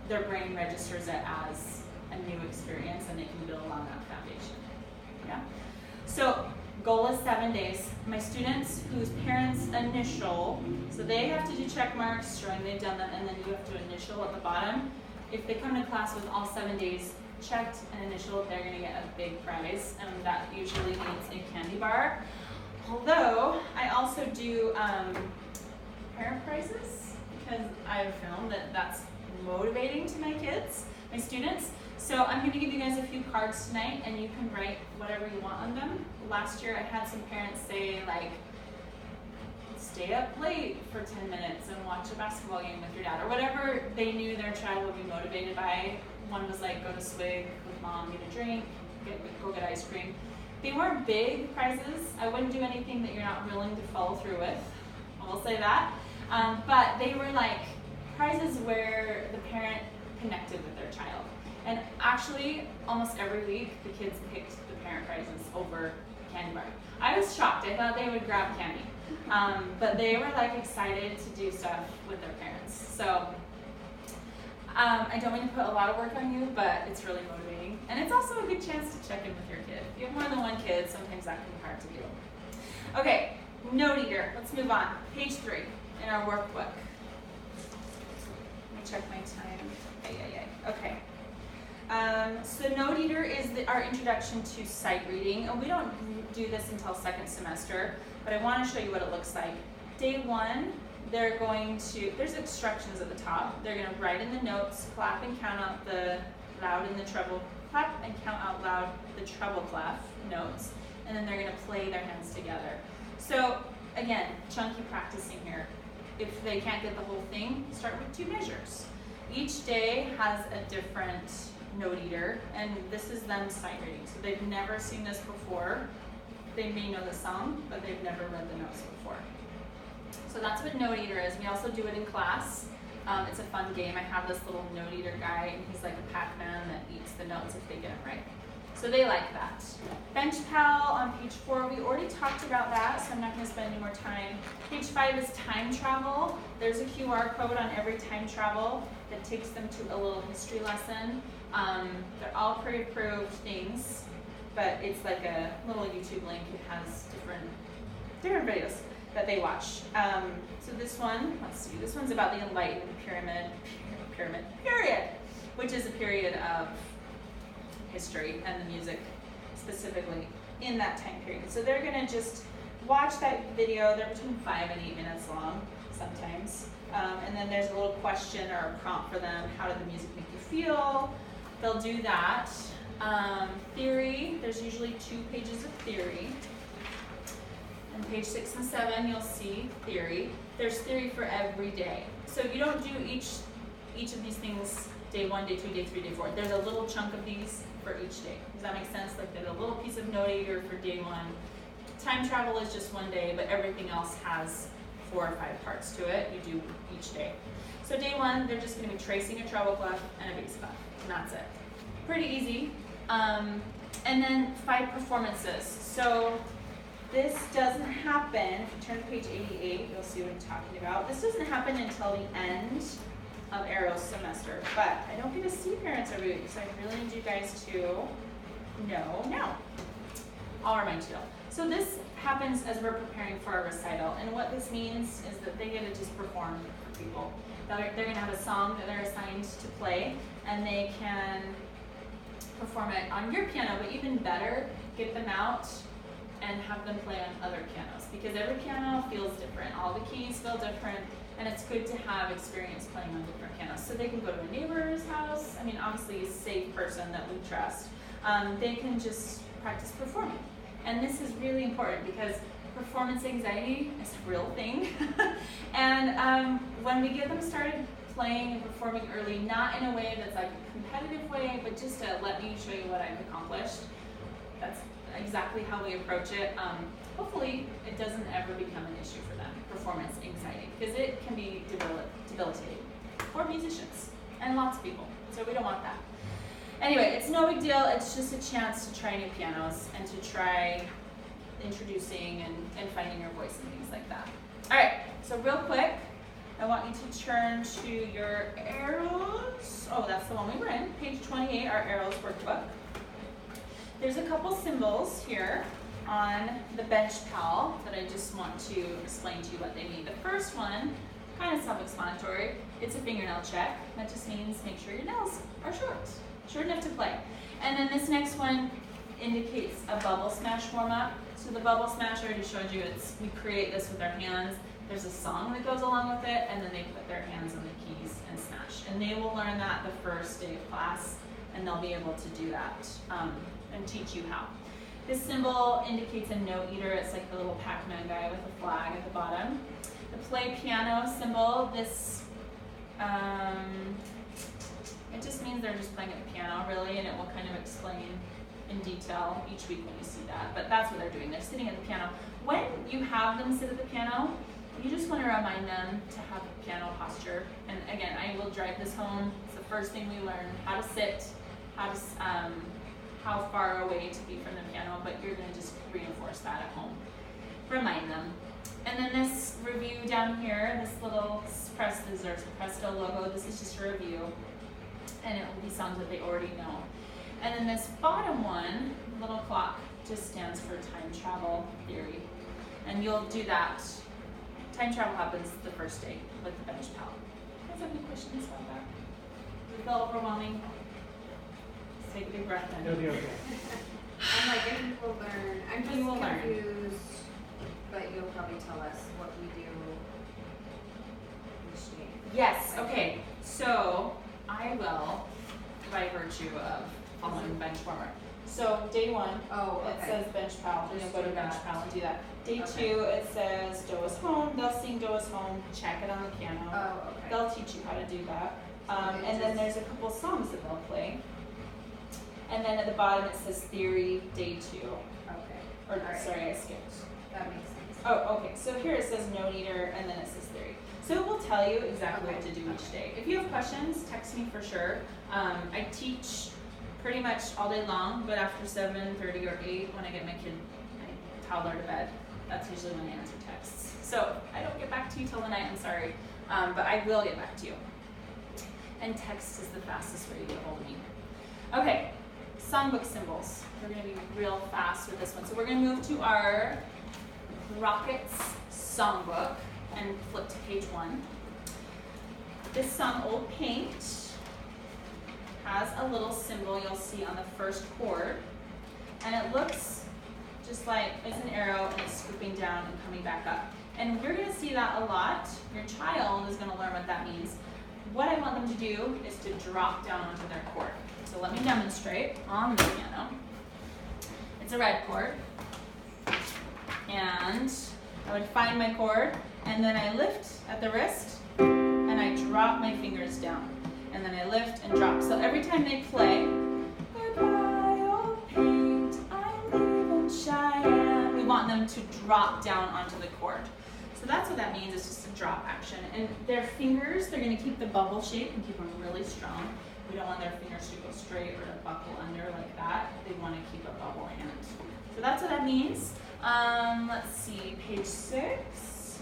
their brain registers it as a new experience and they can build on that foundation. Yeah. So goal is 7 days. My students whose parents initial, so they have to do check marks showing they've done them, and then you have to initial at the bottom. If they come to class with all 7 days checked and initial, they're going to get a big prize, and that usually means a candy bar. Although I also do parent prizes because I've found that that's motivating to my kids, my students. So I'm going to give you guys a few cards tonight, and you can write whatever you want on them. Last year I had some parents say like, stay up late for 10 minutes and watch a basketball game with your dad, or whatever they knew their child would be motivated by. One was like, go to Swig with mom, get a drink, go get ice cream. They weren't big prizes. I wouldn't do anything that you're not willing to follow through with. I will say that. But they were like prizes where the parent connected with their child. And actually, almost every week, the kids picked the parent prizes over candy bar. I was shocked. I thought they would grab candy. But they were like excited to do stuff with their parents. So I don't mean to put a lot of work on you, but it's really motivating. And it's also a good chance to check in with your kid. If you have more than one kid, sometimes that can be hard to do. Okay, note eater. Let's move on. Page 3 in our workbook. Let me check my time. Okay. So note eater is our introduction to sight reading, and we don't do this until second semester, but I want to show you what it looks like. Day 1, they're going to, there's instructions at the top. They're going to write in the notes, clap and count out the loud and the treble, clap and count out loud the treble clef notes, and then they're going to play their hands together. So again, chunky practicing here. If they can't get the whole thing, start with 2 measures. Each day has a different note eater, and this is them sight reading. So they've never seen this before. They may know the song, but they've never read the notes before. So that's what note eater is. We also do it in class. It's a fun game. I have this little note eater guy, and he's like a Pac-Man that eats the notes if they get them right. So they like that. Bench Pal on page 4, we already talked about that, so I'm not going to spend any more time. Page 5 is time travel. There's a QR code on every time travel that takes them to a little history lesson. They're all pre-approved things, but it's like a little YouTube link. It has different videos that they watch. So this one, let's see, this one's about the Enlightened period, which is a period of history and the music specifically in that time period. So they're gonna just watch that video. They're between 5 and 8 minutes long sometimes. And then there's a little question or a prompt for them. How did the music make you feel? They'll do that. Theory, there's usually 2 pages of theory. On page 6 and 7, you'll see theory. There's theory for every day. So you don't do each of these things day 1, day 2, day 3, day 4. There's a little chunk of these for each day. Does that make sense? Like there's a little piece of note eater for day 1. Time travel is just 1 day, but everything else has 4 or 5 parts to it. You do each day. So day 1, they're just going to be tracing a treble clef and a bass clef, and that's it. Pretty easy. And then 5 performances. So this doesn't happen, if you turn to page 88, you'll see what I'm talking about. This doesn't happen until the end of Arrow's semester, but I don't get to see parents every week, so I really need you guys to know now. I'll remind you. So this happens as we're preparing for our recital, and what this means is that they get to just perform for people. They're going to have a song that they're assigned to play, and they can perform it on your piano, but even better, get them out and have them play on other pianos, because every piano feels different. All the keys feel different, and it's good to have experience playing on different pianos. So they can go to a neighbor's house. I mean, obviously a safe person that we trust. They can just practice performing. And this is really important because performance anxiety is a real thing. And when we get them started playing and performing early, not in a way that's like a competitive way, but just to let me show you what I've accomplished, that's exactly how we approach it. Hopefully it doesn't ever become an issue for them, performance anxiety, because it can be debilitating for musicians and lots of people, so we don't want that. Anyway, it's no big deal. It's just a chance to try new pianos and to try introducing and finding your voice and things like that. All right, so real quick, I want you to turn to your arrows. Oh, that's the one we were in, page 28, our arrows workbook. There's a couple symbols here on the bench pal that I just want to explain to you what they mean. The first one, kind of self-explanatory, it's a fingernail check. That just means make sure your nails are short enough to play. And then this next one indicates a bubble smash warm-up. So the bubble smash, I already showed you, we create this with our hands. There's a song that goes along with it, and then they put their hands on the keys and smash. And they will learn that the first day of class, and they'll be able to do that and teach you how. This symbol indicates a note eater. It's like the little Pac-Man guy with a flag at the bottom. The play piano symbol, this, it just means they're just playing a piano really, and it will kind of explain in detail each week when you see that. But that's what they're doing. They're sitting at the piano. When you have them sit at the piano, you just want to remind them to have a piano posture. And again, I will drive this home. It's the first thing we learn: how to sit, how far away to be from the piano. But you're going to just reinforce that at home. Remind them. And then this review down here, this little Presto logo. This is just a review, and it will be songs that they already know. And then this bottom one, little clock, just stands for time travel theory. And you'll do that. Time travel happens the first day with the bench pal. Guys have any questions about that? Does it feel overwhelming? Just take a big breath in. It'll be okay. I'm like, I think we'll learn. I'm just You will learn. confused, but you'll probably tell us what we do each day. Yes, okay. So I will, by virtue of following bench warmer. So day one, Oh, it okay. says bench pal, and you'll go to bench pal and do that. Day Okay. 2, it says Do Us Home. They'll sing Do Us Home, check it on the piano. Oh, okay. They'll teach you how to do that. Okay, And then just- there's a couple songs that they'll play. And then at the bottom it says theory, day 2. Okay. Or Alright. sorry, I skipped. That makes sense. Oh, okay. So here it says note eater, and then it says theory. So it will tell you exactly what to do each day. If you have questions, text me for sure. I teach pretty much all day long, but after 7:30 or 8, when I get my kid, my toddler to bed, that's usually when I answer texts. So I don't get back to you till the night. I'm sorry, but I will get back to you. And text is the fastest way to get hold of me. Okay, songbook symbols. We're going to be real fast with this one. So we're going to move to our Rockets songbook and flip to page 1. This song, Old Paint, has a little symbol you'll see on the first chord, and it looks just like it's an arrow and it's scooping down and coming back up. And you're going to see that a lot. Your child is going to learn what that means. What I want them to do is to drop down onto their chord. So let me demonstrate on the piano. It's a red chord, and I would find my chord, and then I lift at the wrist, and I drop my fingers down, and then I lift and drop. So every time they play, goodbye old paint, I'm leaving Cheyenne, we want them to drop down onto the chord. So that's what that means. It's just a drop action. And their fingers, they're going to keep the bubble shape and keep them really strong. We don't want their fingers to go straight or to buckle under like that. They want to keep a bubble hand. So that's what that means. Let's see, page 6.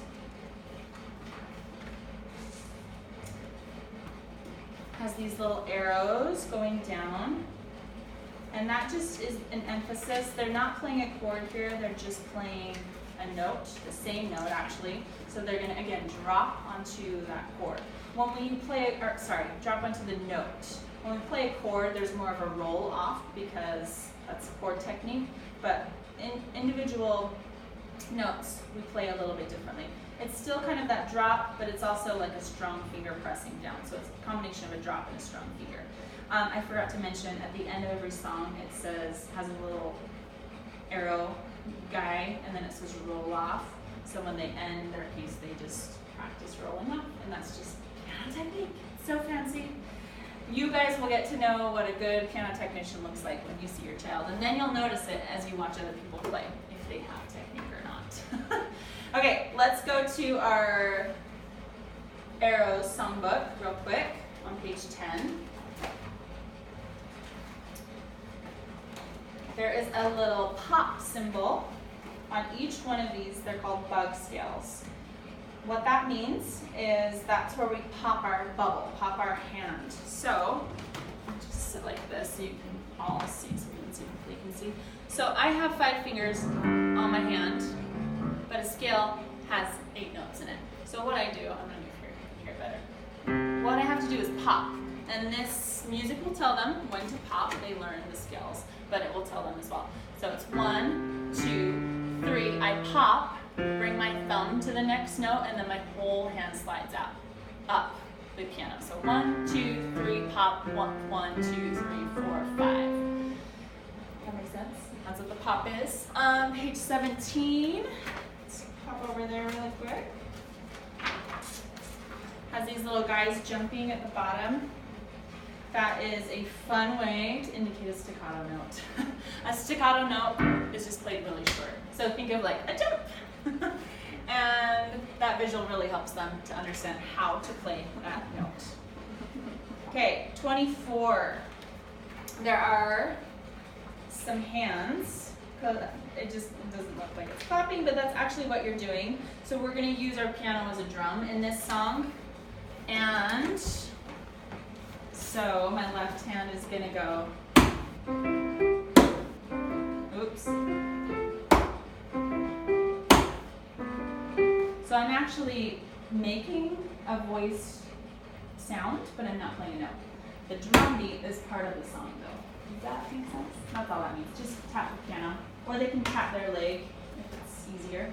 Has these little arrows going down. And that just is an emphasis. They're not playing a chord here, they're just playing a note, the same note actually. So they're gonna, again, drop onto that chord. When we play, drop onto the note. When we play a chord, there's more of a roll off because that's a chord technique, but in individual notes, we play a little bit differently. It's still kind of that drop, but it's also like a strong finger pressing down. So it's a combination of a drop and a strong finger. I forgot to mention, at the end of every song, it has a little arrow guy, and then it says roll off. So when they end their piece, they just practice rolling off, and that's just piano technique. It's so fancy. You guys will get to know what a good piano technician looks like when you see your child, and then you'll notice it as you watch other people play, if they have technique or not. Okay, let's go to our Arrows songbook real quick on page 10. There is a little pop symbol on each one of these. They're called bug scales. What that means is that's where we pop our bubble, pop our hand. So, just sit like this so you can all see, so you can see. So I have 5 fingers on my hand, but a scale has 8 notes in it. So what I do, I'm gonna move here, you can hear better. What I have to do is pop, and this music will tell them when to pop. They learn the scales, but it will tell them as well. So it's 1, 2, 3. I pop, bring my thumb to the next note, and then my whole hand slides out, up the piano. So 1, 2, 3, pop, 1, 2, 3, 4, 5. That makes sense? That's what the pop is. Page 17. Let's pop over there really quick. Has these little guys jumping at the bottom. That is a fun way to indicate a staccato note. A staccato note is just played really short. So think of like a jump. And that visual really helps them to understand how to play that note. Okay, 24. There are some hands. It just doesn't look like it's clapping, but that's actually what you're doing. So we're going to use our piano as a drum in this song. And so my left hand is going to go. Oops. So I'm actually making a voice sound, but I'm not playing a note. The drum beat is part of the song though. Does that make sense? That's all that means. Just tap the piano. Or they can tap their leg if it's easier.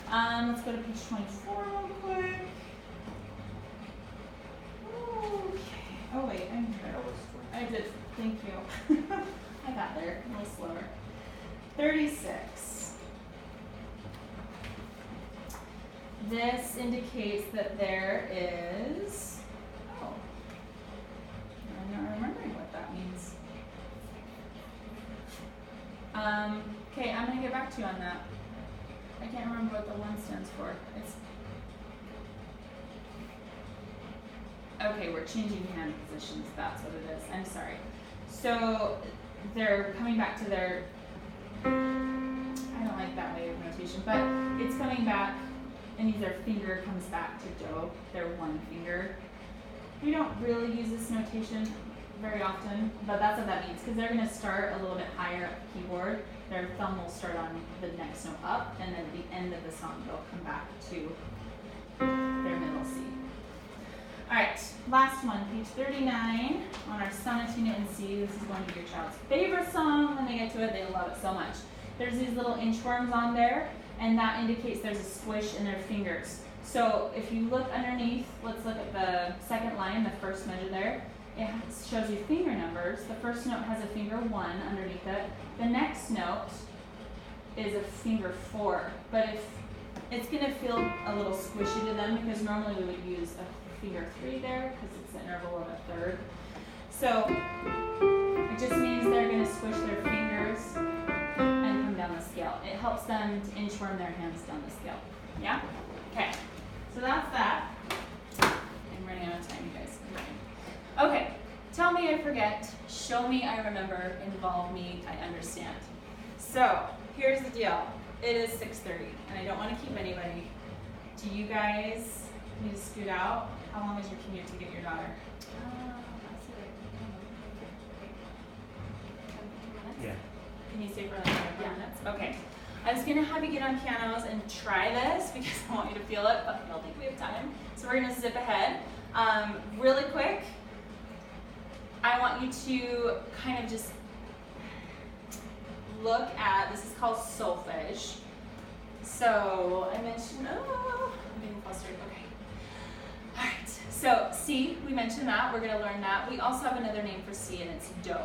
Let's go to page 24 real quick. Okay. Oh wait, I'm here. I did. Thank you. I got there a little slower. 36. This indicates that there is. Oh. I'm not remembering what that means. Okay, I'm gonna get back to you on that. I can't remember what the 1 stands for. It's okay, we're changing hand positions, that's what it is. I'm sorry. So they're coming back to their, I don't like that way of notation, but it's coming back and their finger comes back to do, their one finger. We don't really use this notation very often, but that's what that means, because they're going to start a little bit higher up the keyboard. Their thumb will start on the next note up, and then at the end of the song, they'll come back to their middle C. All right, last one, page 39 on our sonatina in C. This is going to be your child's favorite song. When they get to it, they love it so much. There's these little inchworms on there, and that indicates there's a squish in their fingers. So if you look underneath, let's look at the second line, the first measure there. It shows you finger numbers. The first note has a finger 1 underneath it. The next note is a finger 4. But if it's going to feel a little squishy to them, because normally we would use a finger 3 there because it's the interval of a third. So it just means they're going to squish their fingers and come down the scale. It helps them to inchworm their hands down the scale. Yeah? Okay. So that's that. I'm running out of time, you guys. Okay. Tell me I forget. Show me I remember. Involve me I understand. So here's the deal. It is 6:30, and I don't want to keep anybody. Do you guys need to scoot out? How long is your commute to get your daughter? Yeah. Can you stay for like 5 minutes? Okay. I was going to have you get on pianos and try this because I want you to feel it, but I don't think we have time. So we're going to zip ahead. Really quick, I want you to kind of just look at, this is called solfege. So I mentioned, I'm getting flustered. Okay. All right. So C, we mentioned that. We're going to learn that. We also have another name for C, and it's do.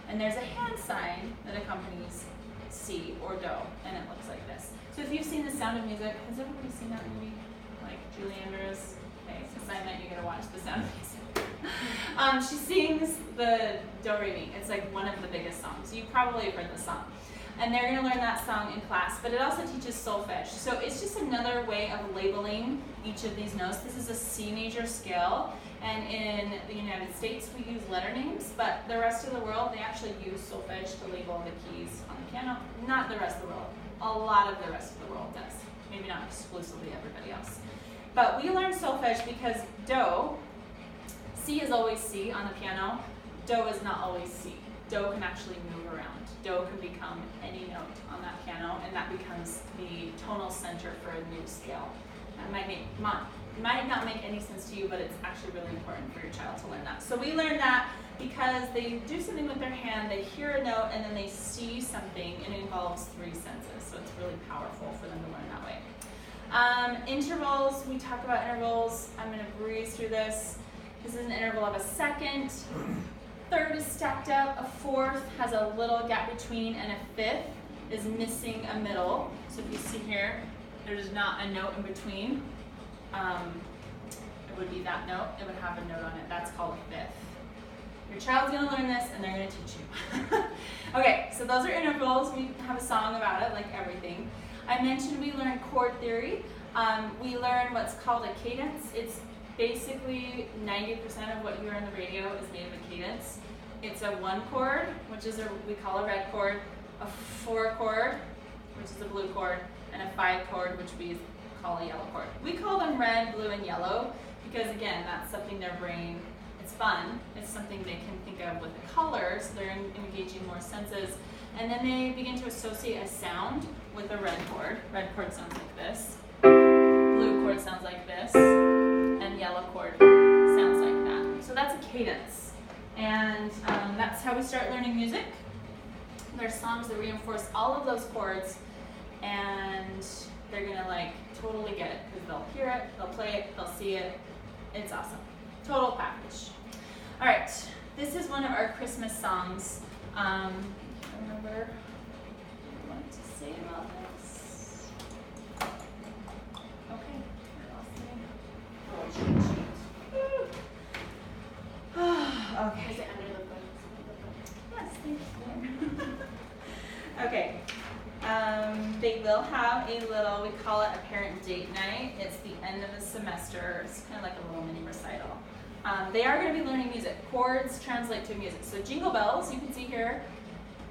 And there's a hand sign that accompanies C or do, and it looks like this. So if you've seen The Sound of Music, has everybody seen that movie? Like Julie Andrews? Okay, assignment, you gotta watch The Sound of Music. She sings the Do Re Mi. It's like one of the biggest songs. You probably have heard the song. And they're gonna learn that song in class, but it also teaches solfege. So it's just another way of labeling each of these notes. This is a C major scale, and in the United States we use letter names, but the rest of the world, they actually use solfege to label the keys on the piano. Not the rest of the world. A lot of the rest of the world does. Maybe not exclusively everybody else. But we learn solfege because do, C is always C on the piano. Do is not always C. Do can actually move around. Do can become any note on that piano, and that becomes the tonal center for a new scale. That might not make any sense to you, but it's actually really important for your child to learn that. So we learn that because they do something with their hand, they hear a note, and then they see something, and it involves 3 senses. So it's really powerful for them to learn that way. Intervals, we talk about intervals. I'm going to breeze through this. This is an interval of a second. Third is stacked up, a fourth has a little gap between, and a fifth is missing a middle. So if you see here, there's not a note in between. It would be that note. It would have a note on it. That's called a fifth. Your child's gonna learn this and they're gonna teach you. Okay, so those are intervals. We have a song about it, like everything. I mentioned we learn chord theory. We learn what's called a cadence. It's basically 90% of what you hear on the radio is made of a cadence. It's a 1 chord, which is we call a red chord, a 4 chord, which is a blue chord, and a 5 chord, which we call a yellow chord. We call them red, blue, and yellow because, again, that's something their brain, it's fun. It's something they can think of with the colors. They're engaging more senses. And then they begin to associate a sound with a red chord. Red chord sounds like this. Blue chord sounds like this. And yellow chord sounds like that. So that's a cadence. And that's how we start learning music. There's songs that reinforce all of those chords, and they're gonna like totally get it because they'll hear it, they'll play it, they'll see it. It's awesome. Total package. All right, this is one of our Christmas songs. I can't remember what I wanted to say about this. Okay, I lost my cheat sheet. Okay. Is it under the book? Yes, thank you. Okay. They will have a little, we call it a parent date night. It's the end of the semester. It's kind of like a little mini recital. They are going to be learning music. Chords translate to music. So Jingle Bells, you can see here,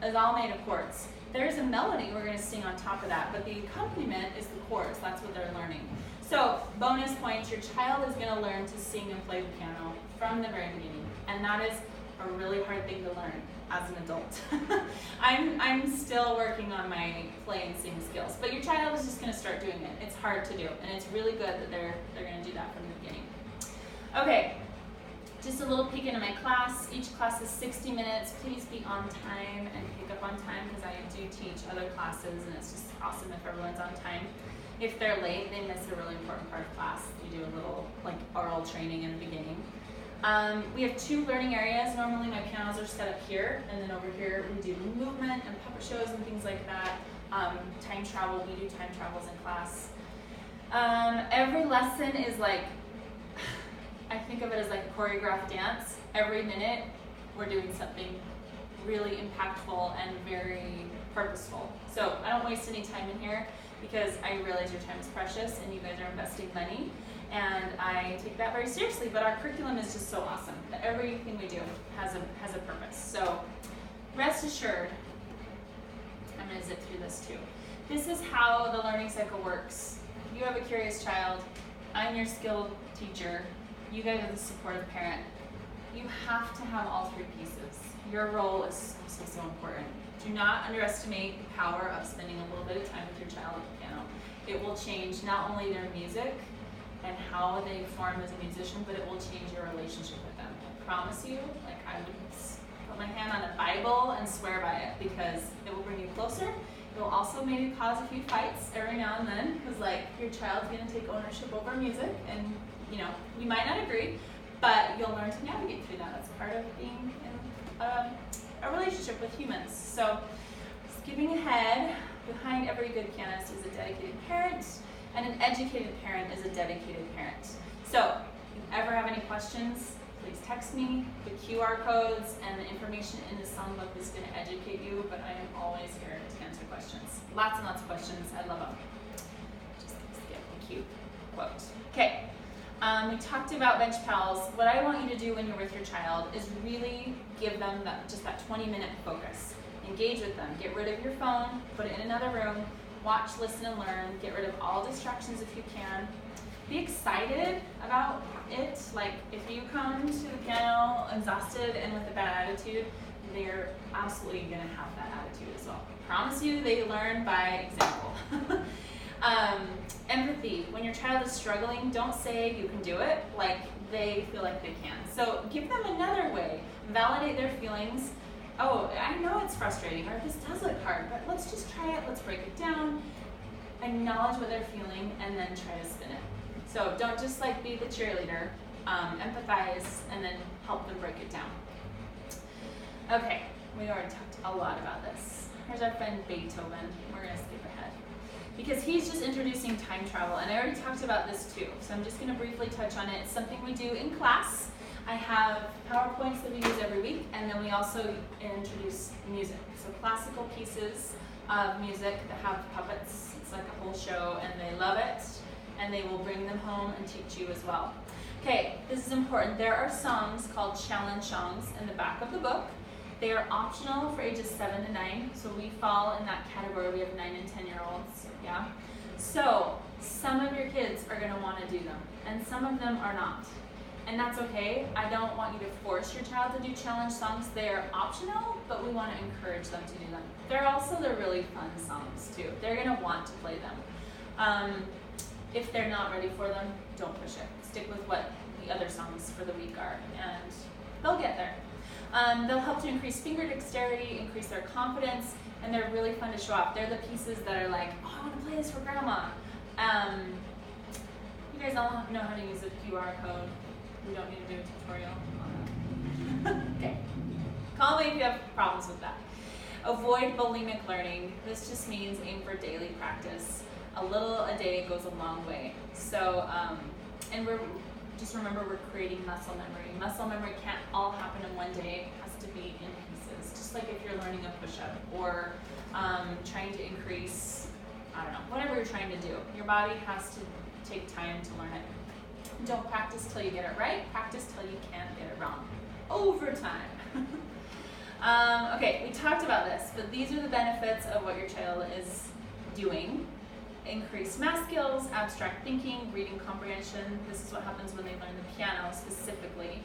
is all made of chords. There's a melody we're going to sing on top of that, but the accompaniment is the chords. That's what they're learning. So bonus points, your child is going to learn to sing and play the piano from the very beginning. And that is a really hard thing to learn as an adult. I'm still working on my play and sing skills, but your child is just going to start doing it. It's hard to do, and it's really good that they're going to do that from the beginning. Okay, just a little peek into my class. Each class is 60 minutes. Please be on time and pick up on time because I do teach other classes, and it's just awesome if everyone's on time. If they're late, they miss a really important part of class. You do a little like oral training in the beginning. We have 2 learning areas. Normally my pianos are set up here, and then over here we do movement and puppet shows and things like that. Time travel, we do time travels in class. Every lesson is like, I think of it as like a choreographed dance. Every minute we're doing something really impactful and very purposeful. So I don't waste any time in here because I realize your time is precious and you guys are investing money. And I take that very seriously, but our curriculum is just so awesome that everything we do has a purpose. So rest assured, I'm going to zip through this too. This is how the learning cycle works. You have a curious child. I'm your skilled teacher. You guys are the supportive parent. You have to have all 3 pieces. Your role is so important. Do not underestimate the power of spending a little bit of time with your child at the piano. It will change not only their music and how they form as a musician, but it will change your relationship with them. I promise you, like I would put my hand on the Bible and swear by it because it will bring you closer. It will also maybe cause a few fights every now and then because like your child's gonna take ownership over music and you know, you might not agree, but you'll learn to navigate through that. That's part of being in a relationship with humans. So skipping ahead, behind every good pianist is a dedicated parent. And an educated parent is a dedicated parent. So, if you ever have any questions, please text me. The QR codes and the information in the songbook is going to educate you, but I am always here to answer questions. Lots and lots of questions. I love them. Just skip a cute quote. Okay, we talked about bench pals. What I want you to do when you're with your child is really give them just that 20-minute focus. Engage with them. Get rid of your phone. Put it in another room. Watch, listen, and learn. Get rid of all distractions if you can. Be excited about it. Like, if you come to the piano exhausted and with a bad attitude, they're absolutely going to have that attitude as well. I promise you, they learn by example. Empathy. When your child is struggling, don't say you can do it like they feel like they can. So give them another way. Validate their feelings. Oh, I know it's frustrating, or this does look hard, but let's just try it, let's break it down, acknowledge what they're feeling, and then try to spin it. So don't just like be the cheerleader, empathize, and then help them break it down. Okay, we already talked a lot about this. Here's our friend Beethoven. We're gonna skip ahead because he's just introducing time travel, and I already talked about this too, so I'm just gonna briefly touch on it. It's something we do in class. I have PowerPoints that we use every week, and then we also introduce music. So classical pieces of music that have puppets. It's like a whole show, and they love it, and they will bring them home and teach you as well. Okay, this is important. There are songs called challenge songs in the back of the book. They are optional for ages 7 to 9, so we fall in that category. We have 9 and 10-year-olds, yeah? So some of your kids are gonna wanna do them, and some of them are not. And that's okay. I don't want you to force your child to do challenge songs. They are optional, but we want to encourage them to do them. They're really fun songs too. They're gonna want to play them. If they're not ready for them, don't push it. Stick with what the other songs for the week are, and they'll get there. They'll help to increase finger dexterity, increase their confidence, and they're really fun to show off. They're the pieces that are like, oh, I want to play this for grandma. You guys all know how to use a QR code. We don't need to do a tutorial on that. Okay. Call me if you have problems with that. Avoid bulimic learning. This just means aim for daily practice. A little a day goes a long way. So, and just remember we're creating muscle memory. Muscle memory can't all happen in one day. It has to be in pieces. Just like if you're learning a push-up or trying to increase, I don't know, whatever you're trying to do. Your body has to take time to learn it. Don't practice till you get it right. Practice till you can't get it wrong. Over time. Okay, we talked about this, but these are the benefits of what your child is doing. Increased math skills, abstract thinking, reading comprehension. This is what happens when they learn the piano specifically.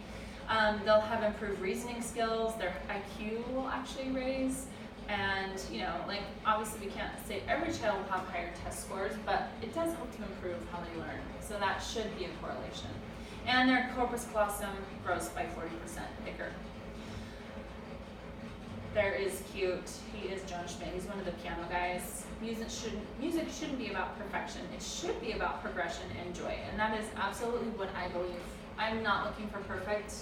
They'll have improved reasoning skills. Their IQ will actually raise. And, you know, like, obviously we can't say every child will have higher test scores, but it does help to improve how they learn. So that should be a correlation. And their corpus callosum grows by 40% bigger. There is cute. He is John Schmidt. He's one of the piano guys. Music shouldn't be about perfection. It should be about progression and joy. And that is absolutely what I believe. I'm not looking for perfect.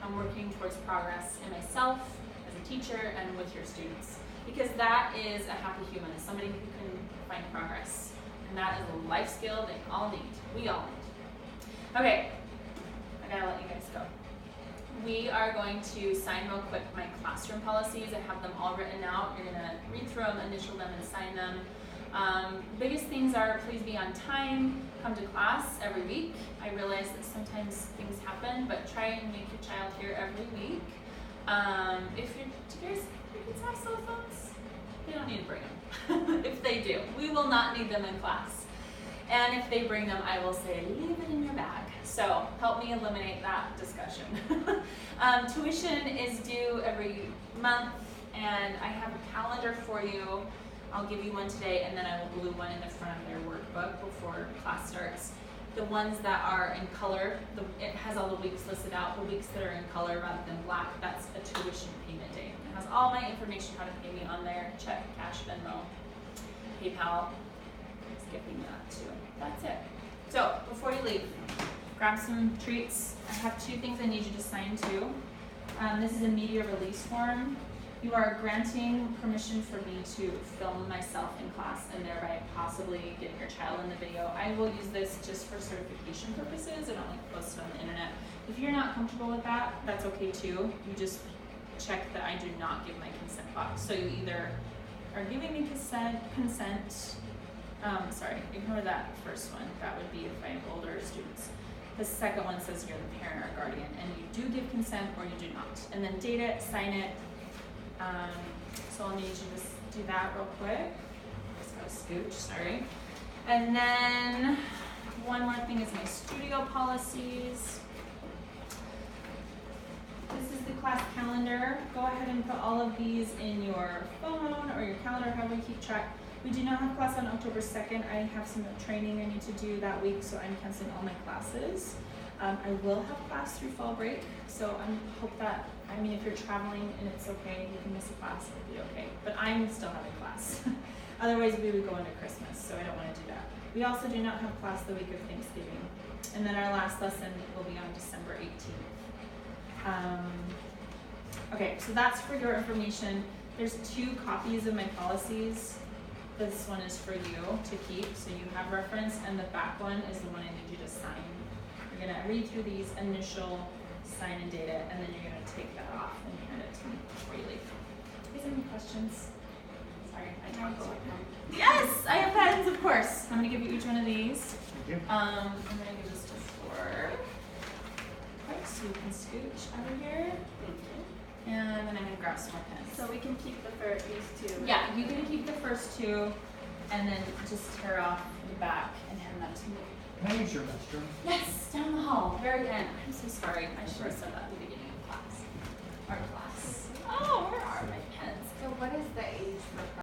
I'm working towards progress in myself, as a teacher, and with your students. Because that is a happy human, somebody who can find progress. And that is a life skill they all need. We all need. Okay, I gotta let you guys go. We are going to sign real quick my classroom policies. I have them all written out. You're gonna read through them, initial them, and sign them. Biggest things are please be on time, come to class every week. I realize that sometimes things happen, but try and make your child here every week. Do your kids have cell phones? They don't need to bring them. If they do, we will not need them in class. And if they bring them, I will say, leave it in your bag. So help me eliminate that discussion. Tuition is due every month, and I have a calendar for you. I'll give you one today, and then I will glue one in the front of their workbook before class starts. The ones that are in color, it has all the weeks listed out. The weeks that are in color rather than black, that's a tuition payment day. It has all my information how to pay me on there. Check, cash, Venmo, PayPal. Skipping that too. That's it. So before you leave, grab some treats. I have 2 things I need you to sign to. This is a media release form. You are granting permission for me to film myself in class and thereby possibly getting your child in the video. I will use this just for certification purposes. I don't like to post it on the internet. If you're not comfortable with that, that's okay too. You just check that I do not give my consent box. So you either are giving me consent, sorry, ignore that first one. That would be if I have older students. The second one says you're the parent or guardian, and you do give consent or you do not. And then date it, sign it. So I'll need you to do that real quick. Just gotta scooch, sorry. And then one more thing is my studio policies. This is the class calendar. Go ahead and put all of these in your phone or your calendar, however you keep track. We do not have class on October 2nd. I have some training I need to do that week, so I'm canceling all my classes. I will have class through fall break, so I hope that, if you're traveling and it's okay, you can miss a class, it'll be okay. But I'm still having class. Otherwise, we would go into Christmas, so I don't want to do that. We also do not have class the week of Thanksgiving. And then our last lesson will be on December 18th. Okay, so that's for your information. There's 2 copies of my policies. This one is for you to keep, so you have reference, and the back one is the one I need you to sign. You're gonna read through these, initial, sign and date it, and then you're gonna take that off and hand it to me before you leave. Do you guys have any questions? Sorry, I talked a lot. Yes, I have pens, of course. I'm gonna give you each one of these. Thank you. I'm gonna give this to Fleur. Okay, so you can scooch over here. Thank you. And then I'm gonna grab some more pens. So we can keep these 2. Yeah, you can keep the first 2 and then just tear off the back and hand that to me. Can I use your restroom? Yes, down the hall, very end. I'm so sorry. I should have said that at the beginning of class. Our class.